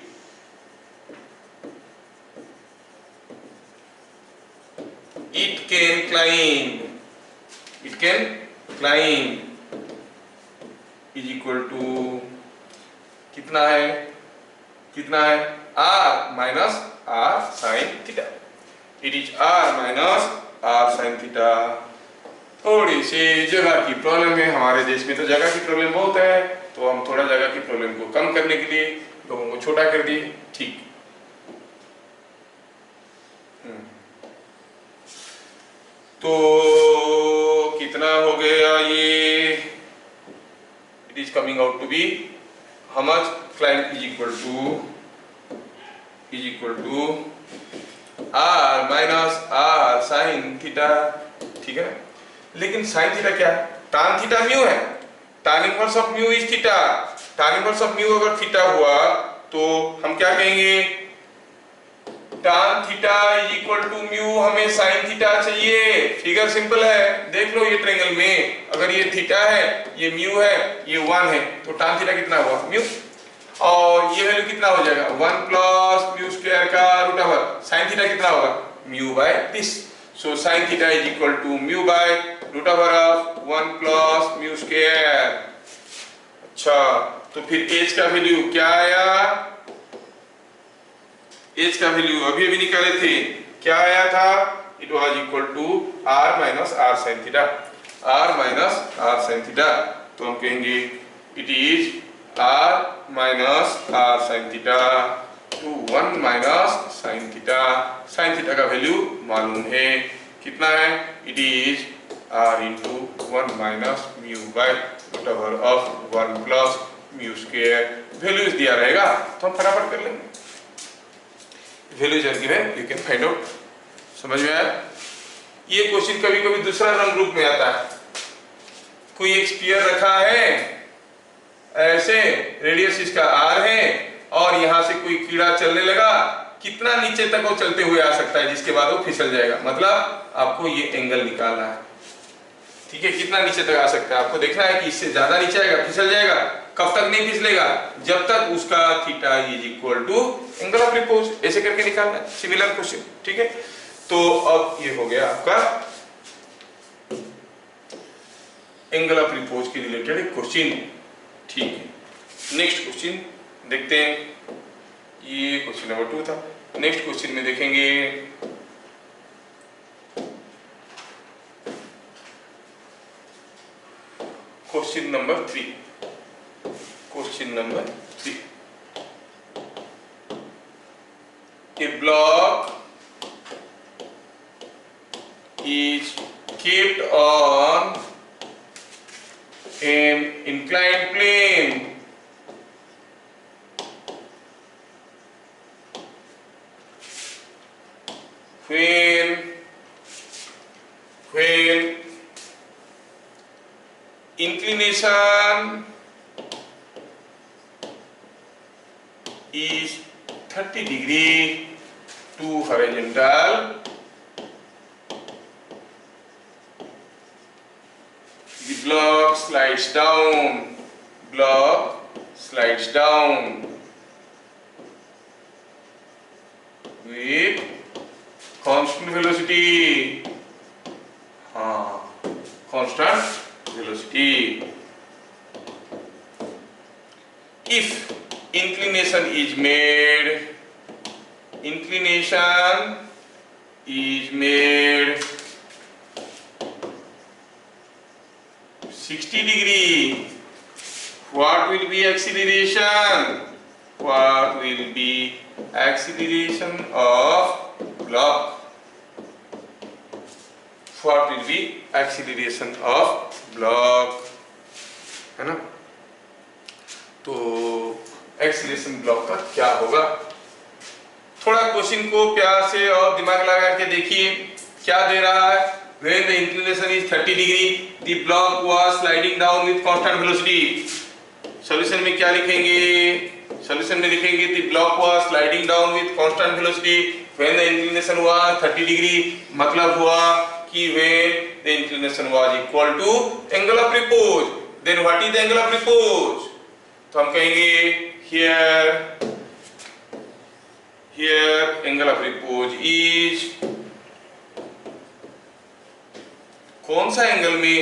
it can climb is equal to कितना है r minus r sin theta, it is r minus r sin theta। थोड़ी सी जगह की problem है, हमारे देश में तो जगह की प्रॉब्लम बहुत है, तो हम थोड़ा जगह की प्रॉब्लम को कम करने के लिए लोगों को छोटा कर दिए। ठीक, तो कितना हो गया ये, it is coming out to be how much, climb is equal to r minus r sine theta. ठीक है, लेकिन साइन थीटा क्या है, tan थीटा म्यू है, tan inverse of mu is theta, tan inverse of mu अगर theta हुआ तो हम क्या कहेंगे, tan theta is equal to mu, हमें साइन थीटा चाहिए। फिगर सिंपल है, देख लो ये ट्रायंगल में अगर ये थीटा है, ये म्यू है, ये 1 है, तो tan थीटा कितना हुआ म्यू, और ये वैल्यू कितना हो जाएगा 1 प्लस म्यू स्क्वायर का रूट ओवर साइन थीटा कितना होगा mu by this. So sine theta is equal to mu by root over of 1 plus mu square. अच्छा तो फिर एच का वैल्यू क्या आया, एच का वैल्यू अभी निकाले थे, क्या आया था, it was equal to r minus r sin theta, r minus r sin theta. तो हम कहेंगे it is r minus r sin theta to 1 minus sin theta. sin theta का वैल्यू मालूम है कितना है, it is r into 1 minus mu by root over of 1 plus mu square. Values दिया रहेगा तो हम फटाफट कर लेंगे। Values are given, you can find out. समझ में आया? ये क्वेश्चन कभी कभी दूसरा रंग रूप में आता है। कोई एक स्फीयर रखा है ऐसे, रेडियस इसका r है और यहां से कोई कीड़ा चलने लगा, कितना नीचे तक वो चलते हुए आ सकता है जिसके बाद वो फिसल जाएगा। मतलब आपको ये एंगल निकालना है, ठीक है? कितना नीचे तक आ सकता है आपको देखना है कि इससे ज्यादा नीचे आएगा, फिसल जाएगा। कब तक नहीं फिसलेगा? जब तक उसका theta is equal to angle of repose. ऐसे करके निकालना है, सिमिलर क्वेश्चन, ठीक है? तो अब ये हो गया आपका एंगल ऑफ रिपोज के रिलेटेड एक क्वेश्चन, ठीक है? नेक्स्ट क्वेश्चन देखते हैं। ये क्वेश्चन नंबर 2 था। नेक्स्ट क्वेश्चन में देखेंगे question number 3। Question number 3, a block is kept on an inclined plane when inclination is 30 degree to horizontal, the block slides down, with constant velocity, constant velocity. If inclination is made 60 degree, what will be acceleration? What will be acceleration of block? What will be acceleration of block? है ना? तो acceleration block का क्या होगा? थोड़ा question को प्यार से और दिमाग लगा के देखिए क्या दे रहा है। When the inclination is 30 degree, the block was sliding down with constant velocity. Solution में क्या लिखेंगे? सॉल्यूशन में लिखेंगे the block was sliding down with constant velocity when the inclination was 30 degree। मतलब हुआ कि when the inclination was equal to angle of repose, then what is the angle of repose? तो हम कहेंगे here angle of repose is, कौन सा angle में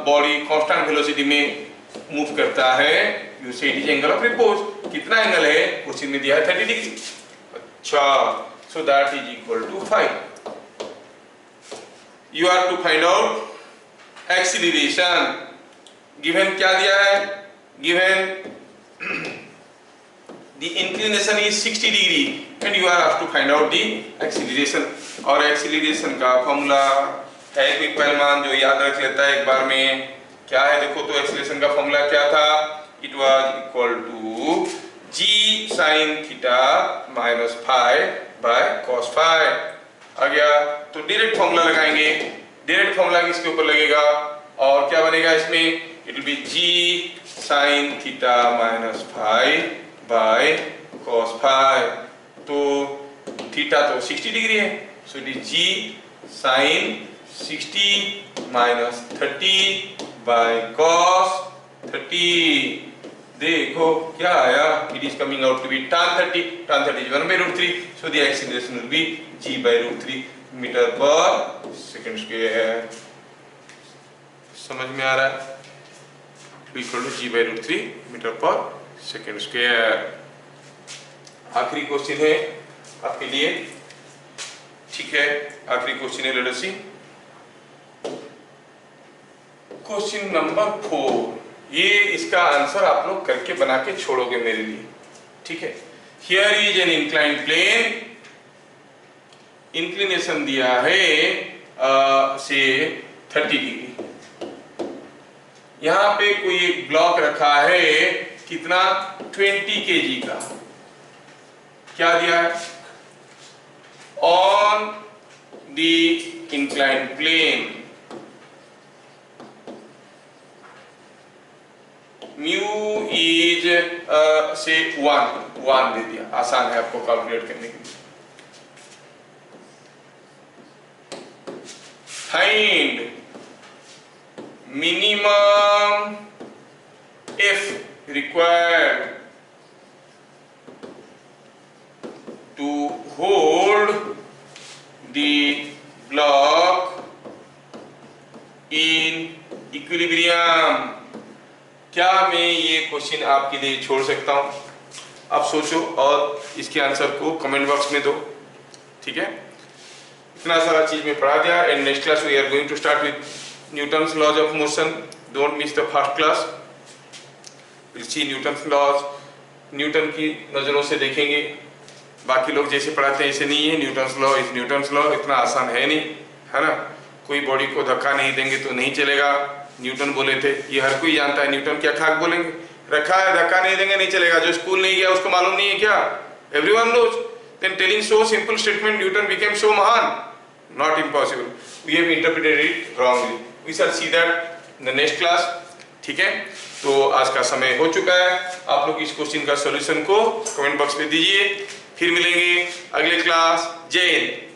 body constant velocity में मूव करता है? You say it is angle of repose. कितना एंगल है? क्वेश्चन में दिया है 30 डिग्री। अच्छा, so that is equal to 5। You are to find out acceleration. Given क्या दिया है? Given the inclination is 60 degree and you are asked to find out the acceleration। और acceleration का फॉर्मूला है कोई पहलवान जो याद रख लेता है एक बार में, क्या है देखो तो। acceleration का फॉर्मूला क्या था? it was equal to g sin theta minus phi by cos phi। आ गया तो डायरेक्ट फॉर्मूला लगाएंगे। डायरेक्ट फॉर्मूला किसके ऊपर लगेगा और क्या बनेगा इसमें? it will be g sin theta minus phi by cos phi। तो थीटा तो 60 डिग्री है, सो it is g sin 60 minus 30 by cos 30। देखो क्या आया? It is coming out to be tan 30। tan 30 is 1/√3, so the acceleration will be g by √3 metre पर second square. समझ में आ रहा है? Equal to g by √3 metre पर सेकंड स्क्वायर। आखिरी क्वेश्चन है आपके लिए, ठीक है? आखिरी क्वेश्चन है, let us see question number 4। ये इसका आंसर आप लोग करके बना के छोड़ोगे मेरे लिए, ठीक है? Here is an inclined plane. Inclination दिया है से 30 डिग्री। यहां पे कोई एक ब्लॉक रखा है, कितना, 20 kg का। क्या दिया है, on the inclined plane mu is say 1 दे दिया, आसान है आपको कैलकुलेट करने के लिए। Find minimum F required to hold the block in equilibrium. क्या मैं ये क्वेश्चन आपके लिए छोड़ सकता हूं? आप सोचो और इसके आंसर को कमेंट बॉक्स में दो, ठीक है। इतना सारा चीज में पढ़ा दिया। And next class we are going to start with Newton's laws of motion. Don't miss the first class. Will see Newton's laws, Newton की नजरों से देखेंगे। बाकी लोग जैसे पढ़ाते हैं ऐसे नहीं है, Newton's law is Newton's law, इतना आसान है नहीं, है ना। कोई बॉडी को धक्का नहीं देंगे तो नहीं चलेगा, न्यूटन बोले थे, ये हर कोई जानता है। न्यूटन क्या खाक बोलेंगे, रखा है धक्का नहीं देंगे नहीं चलेगा। जो स्कूल नहीं गया उसको मालूम नहीं है क्या? Everyone knows. Then telling so simple statement Newton became so महान, not impossible. We have interpreted it wrongly. We shall see that in the next class, ठीक है। तो आज का समय हो चुका है। आप लोग इस क्वेश्चन का सॉल्यूशन को कमेंट बॉक्स में दीजिए। फिर मिलेंगे अगले क्लास। जय हिंद।